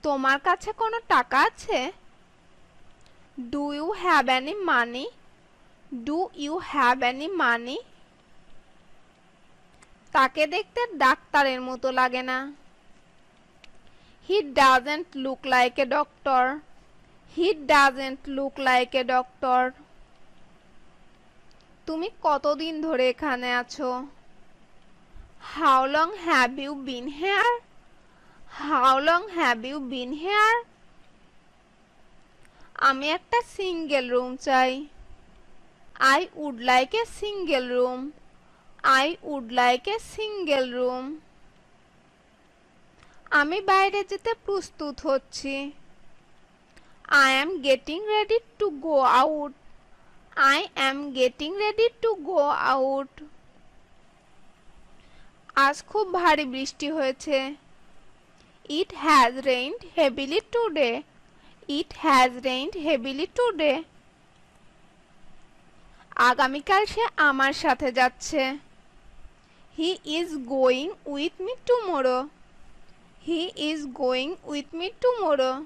তোমার কাছে কোনো টাকা আছে? Do you have any money? Do you have any money? তাকে দেখতে ডাক্তারের মতো লাগে না। He doesn't look like a doctor. He doesn't look like a doctor. তুমি কতদিন ধরে এখানে আছো? How long have you been here? How long have you been here? আমি একটা সিঙ্গেল রুম চাই। I would like a single room. I would like a single room. আমি বাইরে যেতে প্রস্তুত হচ্ছি। I am getting ready to go out. I am getting ready to go out. আজ খুব ভারী বৃষ্টি হয়েছে। It has rained heavily today. It has rained heavily today. আগামীকাল সে আমার সাথে যাচ্ছে। He is going with me tomorrow. He is going with me tomorrow.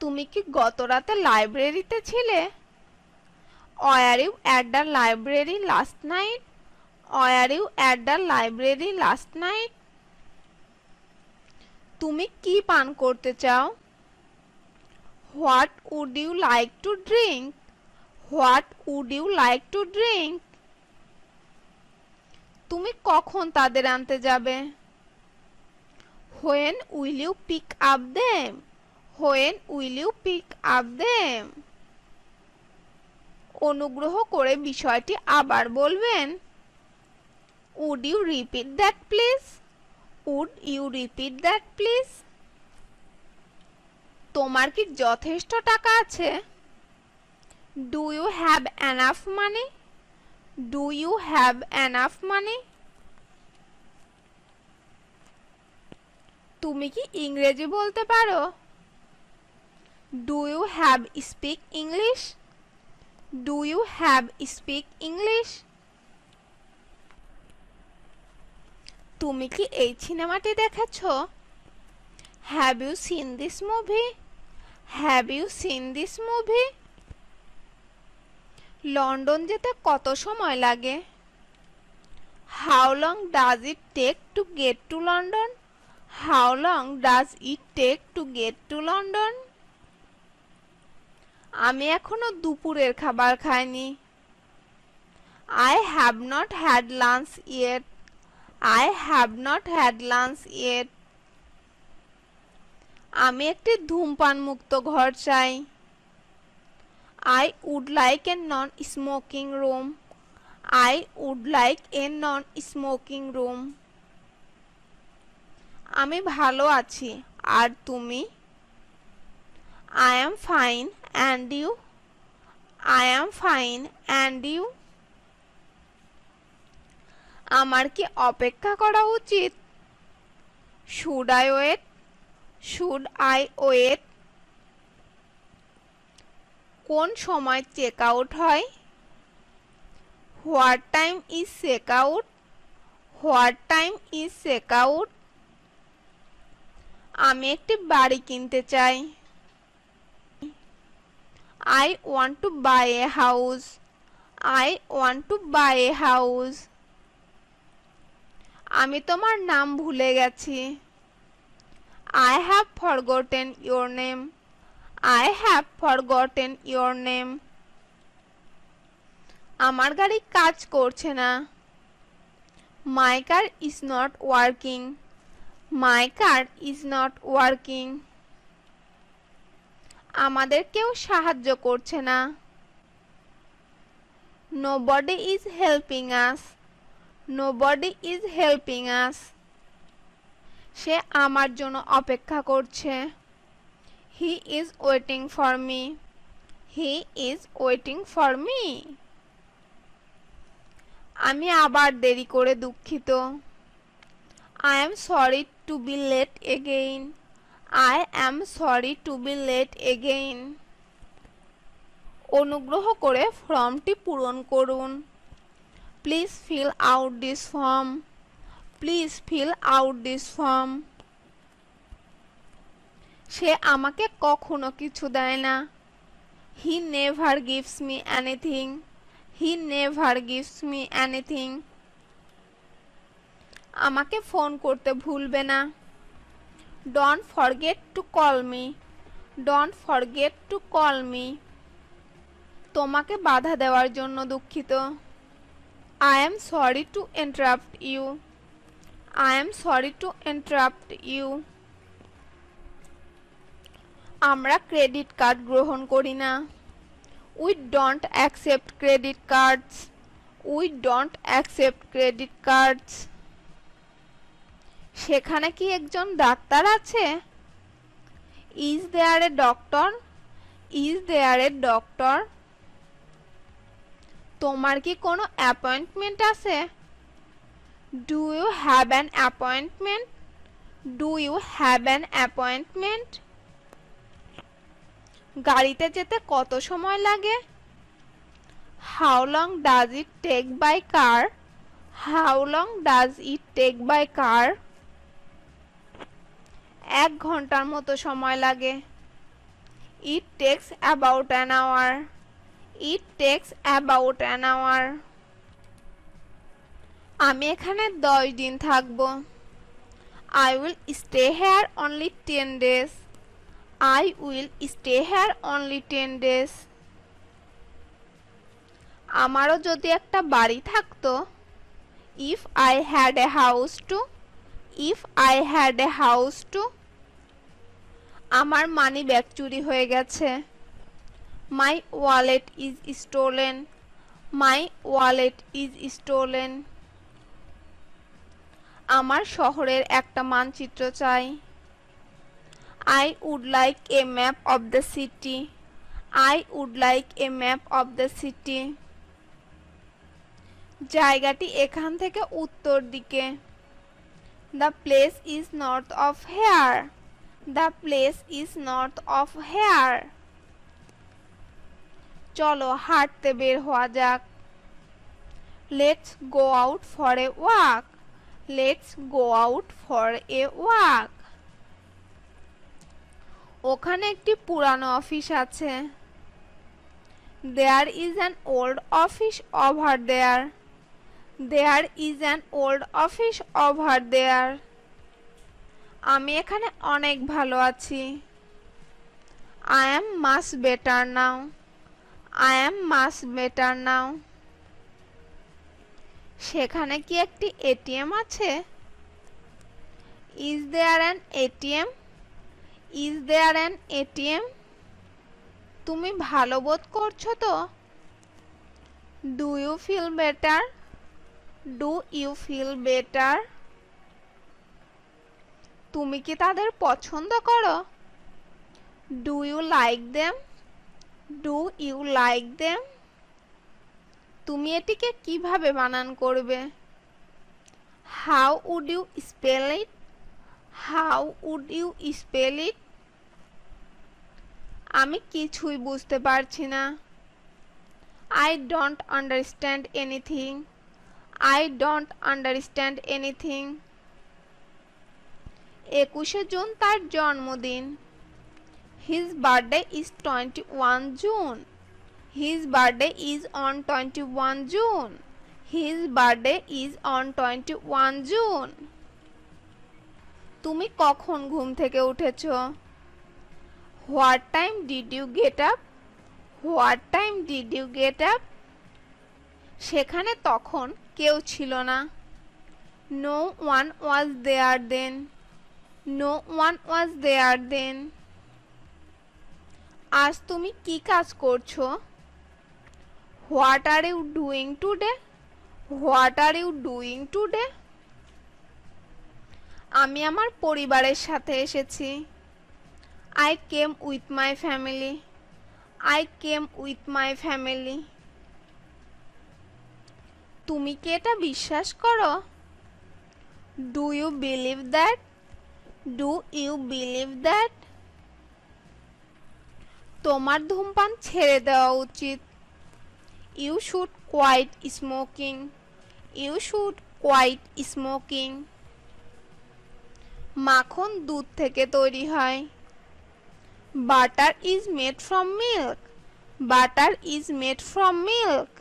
তুমি কি গত রাতে লাইব্রেরিতে ছিলে? Were you at the library last night? Were you at the library last night? তুমি কি পান করতে চাও? What would you like to drink? What would you like to drink? তুমি কখন তাদের আনতে যাবে? When will you pick up them? When will you pick up them? অনুগ্রহ করে বিষয়টি আবার বলবেন? Would you repeat that please? Would you repeat that please? তোমার কি যথেষ্ট টাকা আছে? Do you have enough money? Do you have enough money? তুমি কি ইংরেজি বলতে পারো? Do you have speak English? Do you have speak English? তুমি কি এই সিনেমাটি দেখেছো? Have you seen this movie? Have you seen this movie? London যেতে কত সময় লাগে? How long does it take to get to London? How long does it take to get to London? আমি এখনো দুপুরের খাবার খাইনি। I have not had lunch yet. I have not had lunch yet. আমি একটি ধূমপান মুক্ত ঘর চাই। I would like a non-smoking room. I would like a non-smoking room. আমি ভালো আছি আর তুমি? I am fine and you? I am fine and you? আমার কি অপেক্ষা করা উচিত? Should I wait? Should I wait? কোন সময় চেক আউট হয়? What time is check out? What time is check out? আমি একটি বাড়ি কিনতে চাই। I want to buy a house. I want to buy a house. আমি তোমার নাম ভুলে গেছি। I have forgotten your name. I have forgotten your name. আমার গাড়ি কাজ করছে না। My car is not working. My car is not working. আমাদের কেউ সাহায্য করছে না। Nobody is helping us. Nobody is helping us. সে আমার জন্য অপেক্ষা করছে। He is waiting for me. He is waiting for me. আমি আবার দেরি করে দুঃখিত। I am sorry to be late again. I am sorry to be late again. অনুগ্রহ করে ফর্মটি পূরণ করুন। Please fill out this form. Please fill out this form. সে আমাকে কখনো কিছু দেয় না। He never gives me anything. He never gives me anything. আমাকে ফোন করতে ভুলবে না। Don't forget to call me. Don't forget to call me. তোমাকে বাধা দেওয়ার জন্য দুঃখিত। I am sorry to interrupt you. I am sorry to interrupt you. আমরা ক্রেডিট কার্ড গ্রহণ করি না। We don't accept credit cards. We don't accept credit cards. সেখানে কি একজন ডাক্তার আছে? Is there a doctor? Is there a doctor? তোমার কি কোনো অ্যাপয়েন্টমেন্ট আছে? Do you have an appointment? Do you have an appointment? গাড়িতে যেতে কত সময় লাগে? How long does it take by car? How long does it take by car? 1 ঘন্টার মতো সময় লাগে। It takes about an hour. It takes about an hour. আমি এখানে 10 দিন থাকব। I will stay here only 10 days. I will stay here only 10 days. আমারও যদি একটা বাড়ি থাকতো। If I had a house too. If I had a house too. আমার মানি ব্যাগ চুরি হয়ে গেছে। My wallet is stolen. My wallet is stolen. আমার শহরের একটা মানচিত্র চাই। I would like a map of the city. I would like a map of the city. জায়গাটি এখান থেকে উত্তর দিকে। The place is north of here. The place is north of here. চলো হাঁটতে বের হওয়া যাক। Let's go out for a walk. Let's go out for a walk. ওখানে একটি পুরানো অফিস আছে। There is an old office over there. There is an old office over there. আমি এখানে অনেক ভালো আছি। I am much better now. I am much better now. সেখানে কি একটি এটিএম আছে? Is there an ATM? Is there an ATM? তুমি ভালো বোধ করছো তো? Do you feel better? Do you feel better? তুমি কি তাদের পছন্দ করো? Do you like them? Do you like them? তুমি এটিকে কিভাবে বানান করবে? How would you spell it? How would you spell it? আমি কিছুই বুঝতে পারছি না। I don't understand anything. I don't understand anything. 21 June তার জন্মদিন। His birthday is 21 June. His birthday is on 21 June. His birthday is on 21 June. তুমি কখন ঘুম থেকে উঠেছো? What time did you get up? What time did you get up? সেখানে তখন কেউ ছিল না। No one was there then. No one was there then. আজ তুমি কি কাজ করছো? What are you doing today? What are you doing today? আমি আমার পরিবারের সাথে এসেছি। I came with my family. I came with my family. তুমি কি এটা বিশ্বাস করো? Do you believe that? Do you believe that? তোমার ধূমপান ছেড়ে দেওয়া উচিত। You should quit smoking. You should quit smoking. মাখন দুধ থেকে তৈরি হয়। Butter is made from milk. Butter is made from milk.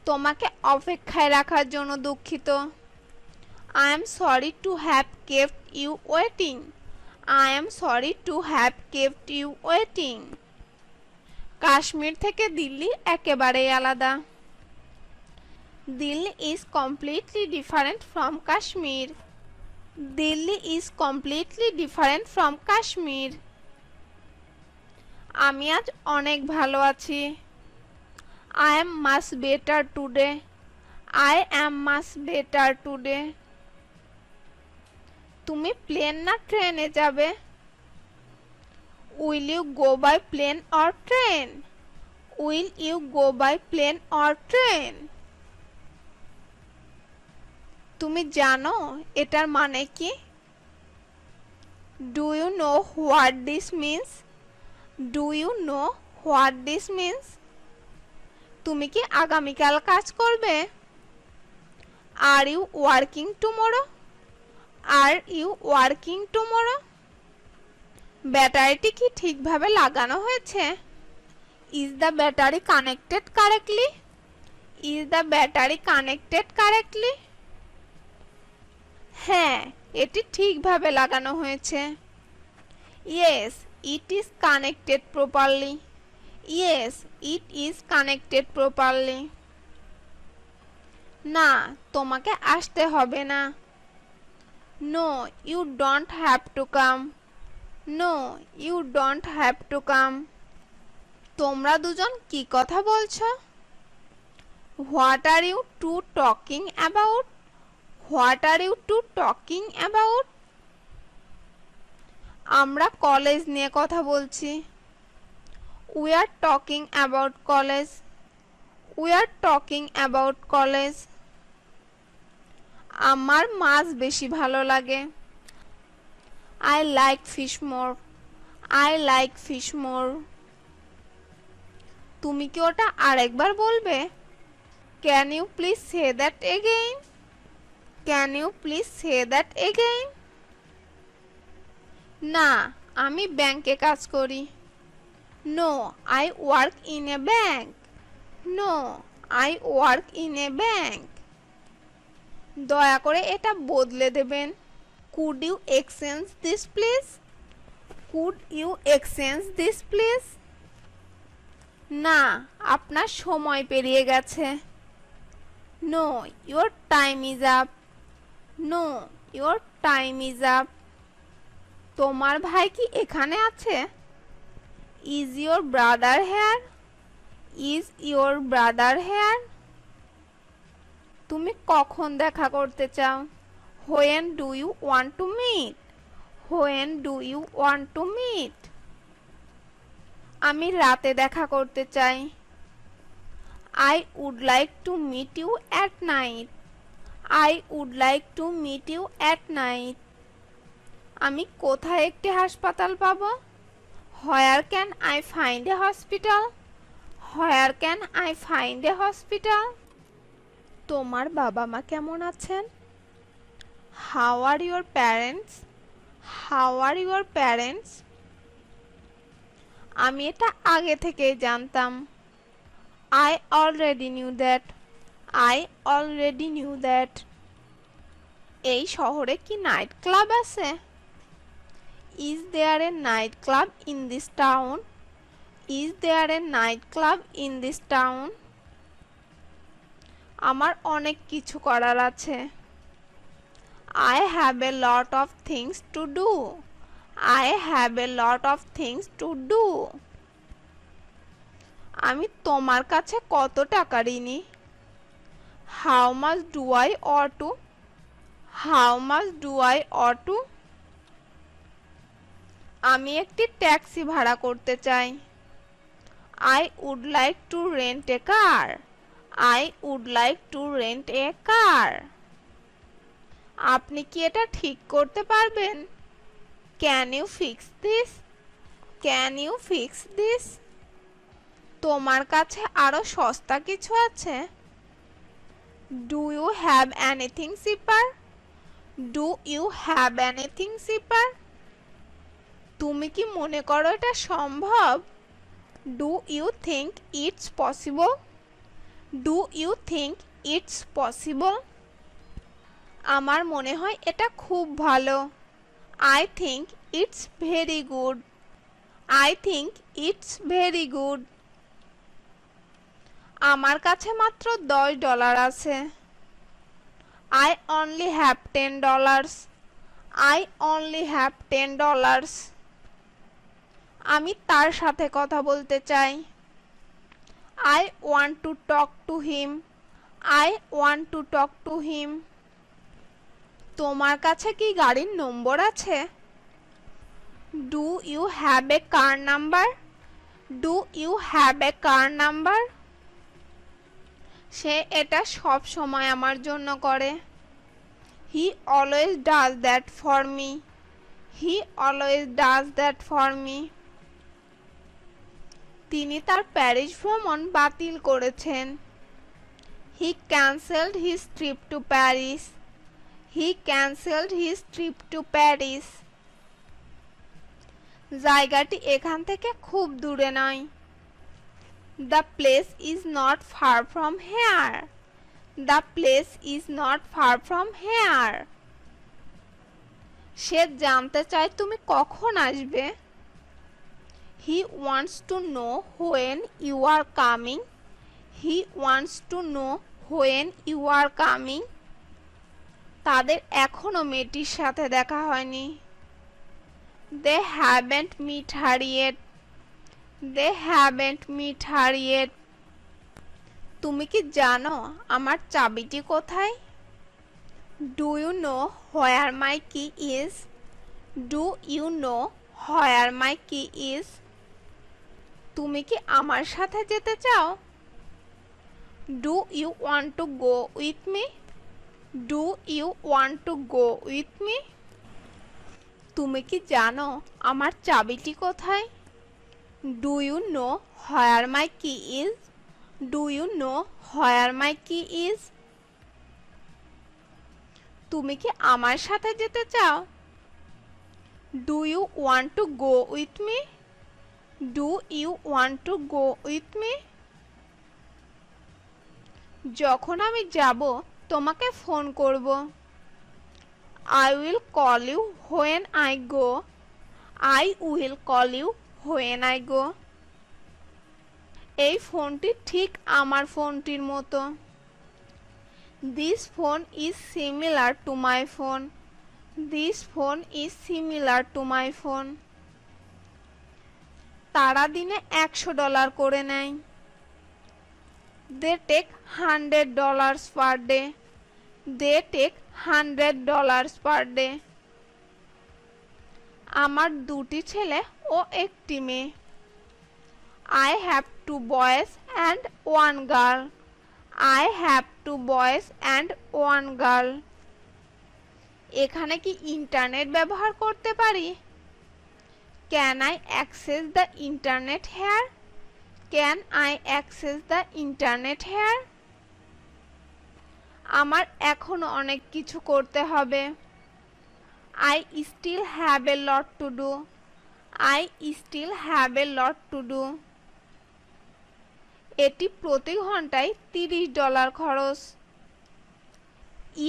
তোমাকে অপেক্ষায় রাখার জন্য দুঃখিত। I am sorry to have kept you waiting. I am sorry to have kept you waiting. Kashmir থেকে দিল্লি একেবারেই আলাদা। Delhi is completely different from Kashmir. Delhi is completely different from Kashmir. আমি আজ অনেক ভালো আছি। I am much better today. I am much better today. তুমি plane না ট্রেনে যাবে? Will you go by plane or train? Will you go by plane or train? তুমি জানো এটার মানে কি? Do you know what this means? Do you know what this means? তুমি কি আগামীকাল কাজ করবে? Are you working tomorrow? Are you working tomorrow? ব্যাটারিটি কি ঠিকভাবে লাগানো হয়েছে? Is the battery connected correctly? Is the battery connected correctly? হ্যাঁ, এটি ঠিকভাবে লাগানো হয়েছে। Yes, it is connected properly. Yes, it is connected properly. না, তোমাকে আসতে হবে না। No, you don't have to come. No, you don't have to come. তোমরা দুজন কি কথা বলছো? What are you two talking about? What are you two talking about? আমরা কলেজ নিয়ে কথা বলছি। We are talking about college. We are talking about college. আমার মাছ বেশি ভালো লাগে। I like fish more. I like fish more. তুমি কি ওটা আরেকবার বলবে? Can you please say that again? Can you please say that again? না, আমি ব্যাংকে কাজ করি। No, I work in a bank. No, I work in a bank. দয়া করে এটা বদলে দেবেন। Could you exchange this please? Could you exchange this please? না, আপনার সময় পেরিয়ে গেছে। No, your time is up. No, your time is up. তোমার ভাই কি এখানে আছে? Is your brother here? Is your brother here? তুমি কখন দেখা করতে চাও? When do you want to meet? When do you want to meet? আমি রাতে দেখা করতে চাই। I would like to meet you at night. I would like to meet you at night. আমি কোথায় একটি হাসপাতাল পাবো? Where can I find a hospital? Where can I find a hospital? তোমার বাবা মা কেমন আছেন? How are your parents? How are your parents? আমি এটা আগে থেকেই জানতাম। I already knew that. I already knew that. এই শহরে কি নাইট ক্লাব আছে? Is there a night club in this town? Is there a night club in this town? আমার অনেক কিছু করার আছে। I have a lot of things to do. I have a lot of things to do. আমি তোমার কাছে কত টাকা ঋণী? How much do I owe to? How much do I owe to? আমি একটি ট্যাক্সি ভাড়া করতে চাই। I would like to rent a car. I would like to rent a car. আপনি কি এটা ঠিক করতে পারবেন? Can you fix this? Can you fix this? তোমার কাছে আরো সস্তা কিছু আছে? Do you have anything cheaper? Do you have anything cheaper? তুমি কি মনে করো এটা সম্ভব? Do you think it's possible? Do you think it's possible? আমার মনে হয় এটা খুব ভালো। I think it's very good. I think it's very good. আমার কাছে মাত্র $10 আছে। I only have $10. I only have $10. আমি তার সাথে কথা বলতে চাই। I want to talk to him. I want to talk to him. তোমার কাছে কি গাড়ির নম্বর আছে? Do you have a car number? Do you have a car number? সে এটা সব সময় আমার জন্য করে। He always does that for me. He always does that for me. তিনি তার প্যারিস ভ্রমণ বাতিল করেছেন। He cancelled his trip to Paris. He cancelled his trip to Paris. জায়গাটি এখান থেকে খুব দূরে নয়। The place is not far from here. The place is not far from here. সে জানতে চায় তুমি কখন আসবে। He wants to know when you are coming. He wants to know when you are coming. তাদের এখনো মেয়েটির সাথে দেখা হয়নি। They haven't met her yet. They haven't met her yet. তুমি কি জানো আমার চাবিটি কোথায়? Do you know where my key is? Do you know where my key is? তুমি কি আমার সাথে যেতে চাও? Do you want to go with me? Do you want to go with me? তুমি কি জানো আমার চাবিটি কোথায়? Do you know where my key is? Do you know where my key is? তুমি কি আমার সাথে যেতে চাও? Do you want to go with me? Do you want to go with me? যখন আমি যাব তোমাকে ফোন করব। I will call you when I go. I will call you when I go. এই ফোনটি ঠিক আমার ফোনটির মতো। This phone is similar to my phone. This phone is similar to my phone. তারা দিনে $100 করে নেয়। They take $100 per day. They take $100 per day. আমার দুটি ছেলে ও একটি মেয়ে। I have 2 boys and 1 girl. I have 2 boys and 1 girl. এখানে কি ইন্টারনেট ব্যবহার করতে পারি? Can I access the internet here? Can I access the internet here? আমার এখনো অনেক কিছু করতে হবে। I still have a lot to do. I still have a lot to do. এটি প্রতি ঘন্টায় $30 খরচ।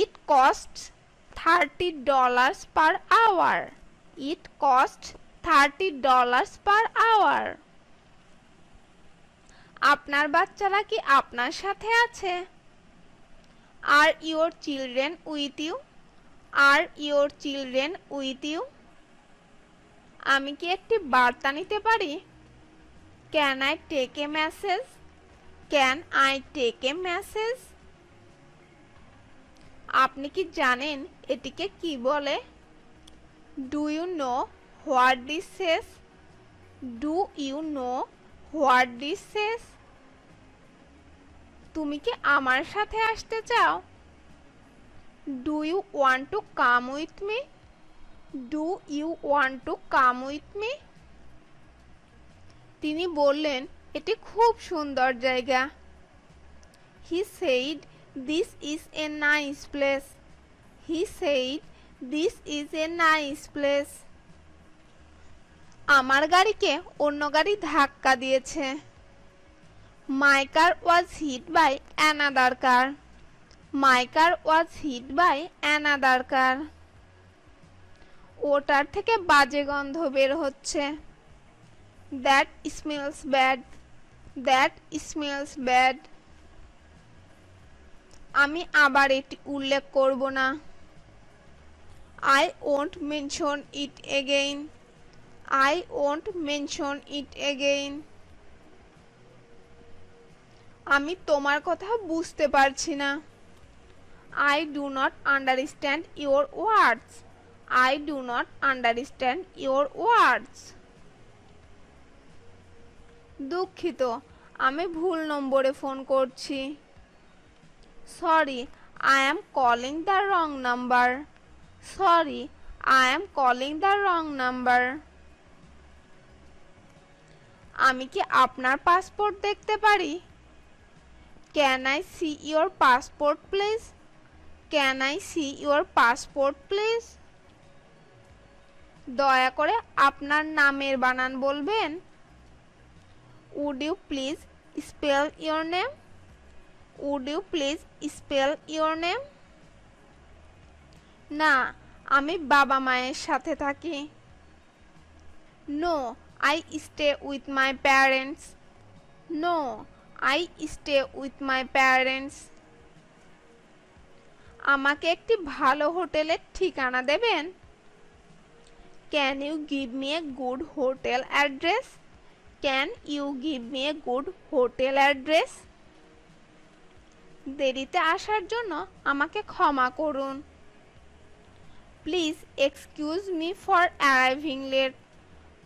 It costs $30 per hour. It costs $30 per hour. আপনার বাচ্চারা কি আপনার সাথে আছে? Are your children with you? Are your children with you? আমি কি একটি বার্তা নিতে পারি? Can I take a message? Can I take a message? আপনি কি জানেন এটিকে কি বলে? Do you know what this says? Do you know what this says? তুমি কি আমার সাথে আসতে চাও? Do you want to come with me? Do you want to come with me? তিনি বললেন এটি খুব সুন্দর জায়গা। He said this is a nice place. He said this is a nice place. আমার গাড়িকে অন্য গাড়ি ধাক্কা দিয়েছে। My car was hit by another car. My car was hit by another car. ওটার থেকে বাজে গন্ধ বের হচ্ছে। That smells bad. That smells bad. আমি আবার এটি উল্লেখ করব না। I won't mention it again. I won't mention it again. আমি তোমার কথা বুঝতে পারছি না। I do not understand your words. I do not understand your words. দুঃখিত, আমি ভুল নম্বরে ফোন করছি। Sorry, I am calling the wrong number. Sorry, I am calling the wrong number. আমি কি আপনার পাসপোর্ট দেখতে পারি? Can I see your passport please? Can I see your passport please? দয়া করে আপনার নামের বানান বলবেন? Would you please spell your name? Would you please spell your name? না, আমি বাবা মায়ের সাথে থাকি। No, I stay with my parents. No, I stay with my parents. আমাকে একটি ভালো হোটেলের ঠিকানা দেবেন? Can you give me a good hotel address? Can you give me a good hotel address? দেরিতে আসার জন্য আমাকে ক্ষমা করুন। Please excuse me for arriving late.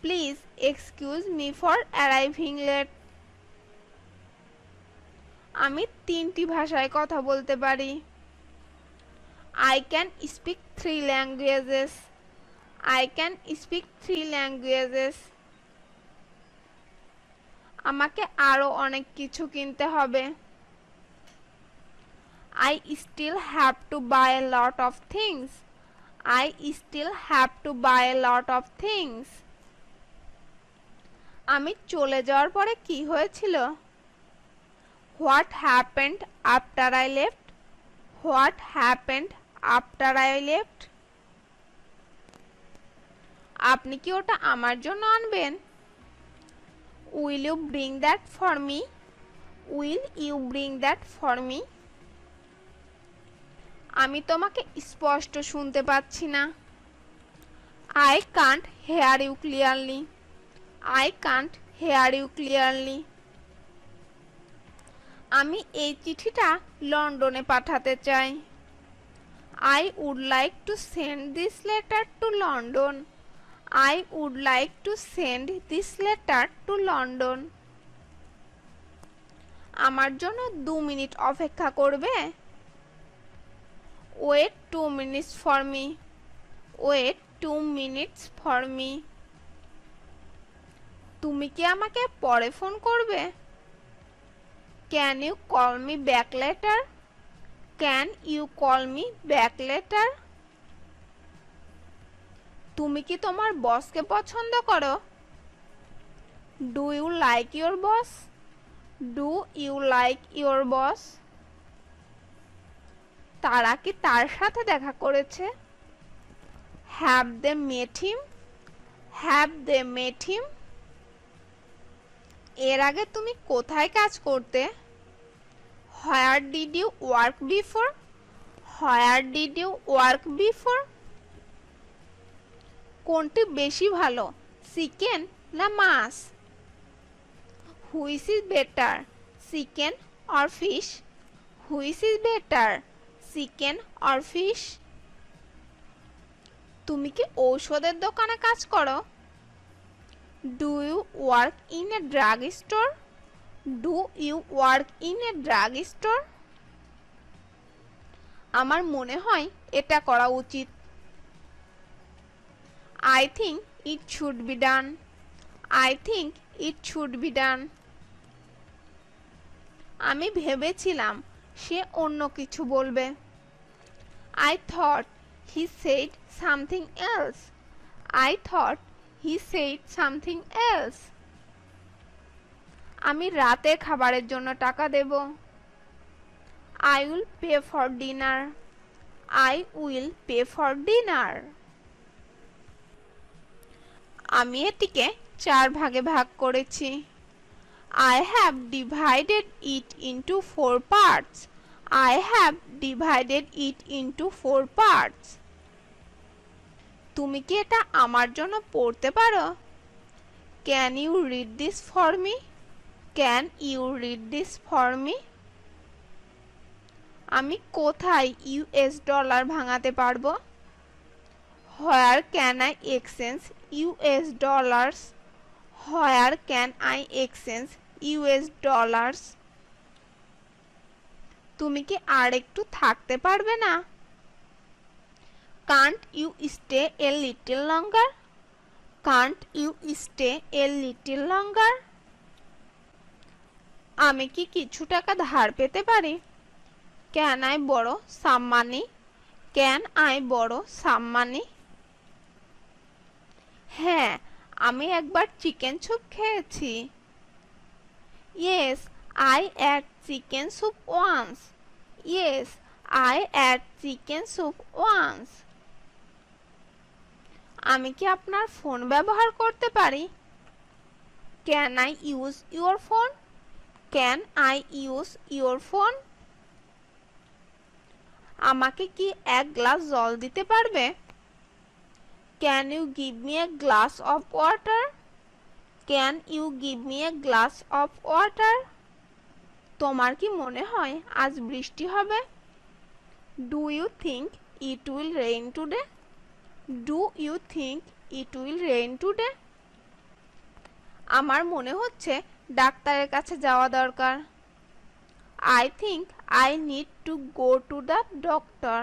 Please excuse me for arriving late. আমি 3টি ভাষায় কথা বলতে পারি। I can speak 3 languages. I can speak 3 languages. আমাকে আরো অনেক কিছু কিনতে হবে। I still have to buy a lot of things. I still have to buy a lot of things. আমি চলে যাওয়ার পরে কি হয়েছিল? What happened after I left? What happened after I left? আপনি কি ওটা আমার জন্য আনবেন? Will you bring that for me? Will you bring that for me? আমি তোমাকে স্পষ্ট শুনতে পাচ্ছি না। I can't hear you clearly. I can't hear you clearly. আমি এই চিঠিটা লন্ডনে পাঠাতে চাই। I would like to send this letter to London. I would like to send this letter to London. আমার জন্য 2 মিনিট অপেক্ষা করবে? Wait 2 minutes for me. Wait 2 minutes for me. তুমি কি আমাকে পরে ফোন করবে? Can you call me back later? Can you call me back later? তুমি কি তোমার বসকে পছন্দ করো? Do you like your boss? Do you like your boss? তারা কি তার সাথে দেখা করেছে? Have they met him? Have they met him? এর আগে তুমি কোথায় কাজ করতে? Where did you work before? Where did you work before? কোনটি বেশি ভালো, চিকেন না মাছ? Which is better, chicken or fish? Which is better, chicken or fish? তুমি কি ঔষধের দোকানে কাজ করো? Do you work in a drug store? Do you work in a drug store? আমার মনে হয় এটা করা উচিত। I think it should be done. I think it should be done. আমি ভেবেছিলাম সে অন্য কিছু বলবে। I thought he said something else. I thought he said something else. আমি রাতের খাবারের জন্য টাকা দেব। I will pay for dinner. I will pay for dinner. আমি এটিকে 4 ভাগে ভাগ করেছি। I have divided it into 4 parts. I have divided it into 4 parts. তুমি কি এটা আমার জন্য পড়তে পারো? Can you read this for me? Can you read this for me? আমি কোথায় US ডলার ভাঙাতে পারবো? Where can I exchange US dollars? Where can I exchange US dollars? তুমি কি আর একটু থাকতে পারবে না? Can't you stay a little longer? Can't you stay a little longer? আমি কি কিছু টাকা ধার পেতে পারি? Can I borrow some money? Can I borrow some money? হ্যাঁ, আমি একবার চিকেন স্যুপ খেয়েছি। Yes, I ate chicken soup once. Yes, I ate chicken soup once. আমি কি আপনার ফোন ব্যবহার করতে পারি? Can I use your phone? Can I use your phone? আমাকে কি 1 গ্লাস জল দিতে পারবে? Can you give me a glass of water? Can you give me a glass of water? তোমার কি মনে হয় আজ বৃষ্টি হবে? Do you think it will rain today? Do you think it will rain today? আমার মনে হচ্ছে ডাক্তারের কাছে যাওয়া দরকার। I think I need to go to the doctor.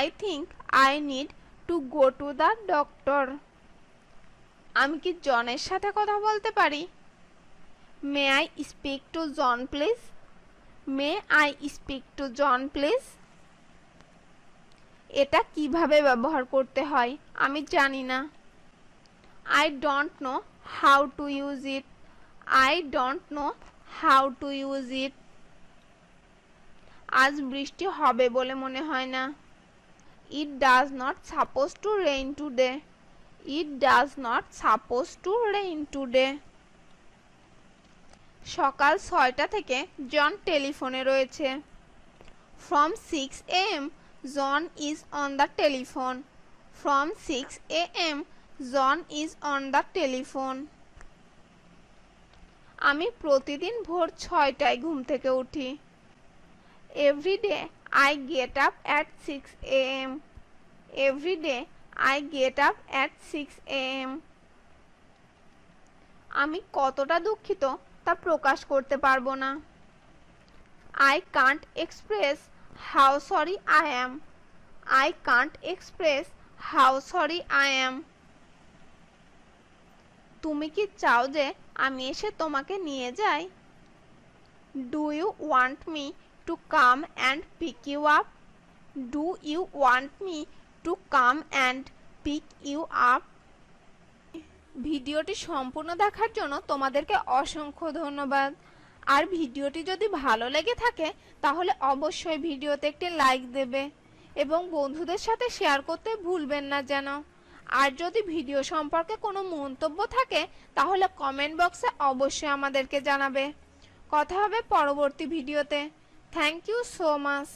I think I need to go to the doctor. আমি কি জনের সাথে কথা বলতে পারি? May I speak to John please? May I speak to John please? এটা কিভাবে ব্যবহার করতে হয় আমি জানি না। I don't know how to use it. I don't know how to use it. আজ বৃষ্টি হবে বলে মনে হয় না। It does not suppose to rain today. It does not suppose to rain today. সকাল 6টা থেকে জন টেলিফোনে রয়েছে। From 6 AM John is on the telephone. From 6 AM John is on the telephone. আমি প্রতিদিন ভোর 6টায় ঘুম থেকে উঠি। Every day I get up at 6 AM। Every day I get up at 6 AM। আমি কতটা দুঃখিত তা প্রকাশ করতে পারবো না। I can't express how sorry I am. I can't express how sorry I am. তুমি কি চাও যে আমি এসে তোমাকে নিয়ে যাই? Do you want me to come and pick you up? Do you want me to come and pick you up? ভিডিওটি সম্পূর্ণ দেখার জন্য তোমাদেরকে অসংখ্য ধন্যবাদ। আর ভিডিওটি যদি ভালো লেগে থাকে তাহলে অবশ্যই ভিডিওতে একটি লাইক দেবে এবং বন্ধুদের সাথে শেয়ার করতে ভুলবেন না যেন। আর যদি ভিডিও সম্পর্কে কোনো মন্তব্য থাকে তাহলে কমেন্ট বক্সে অবশ্যই আমাদেরকে জানাবে। কথা হবে পরবর্তী ভিডিওতে। Thank you so much.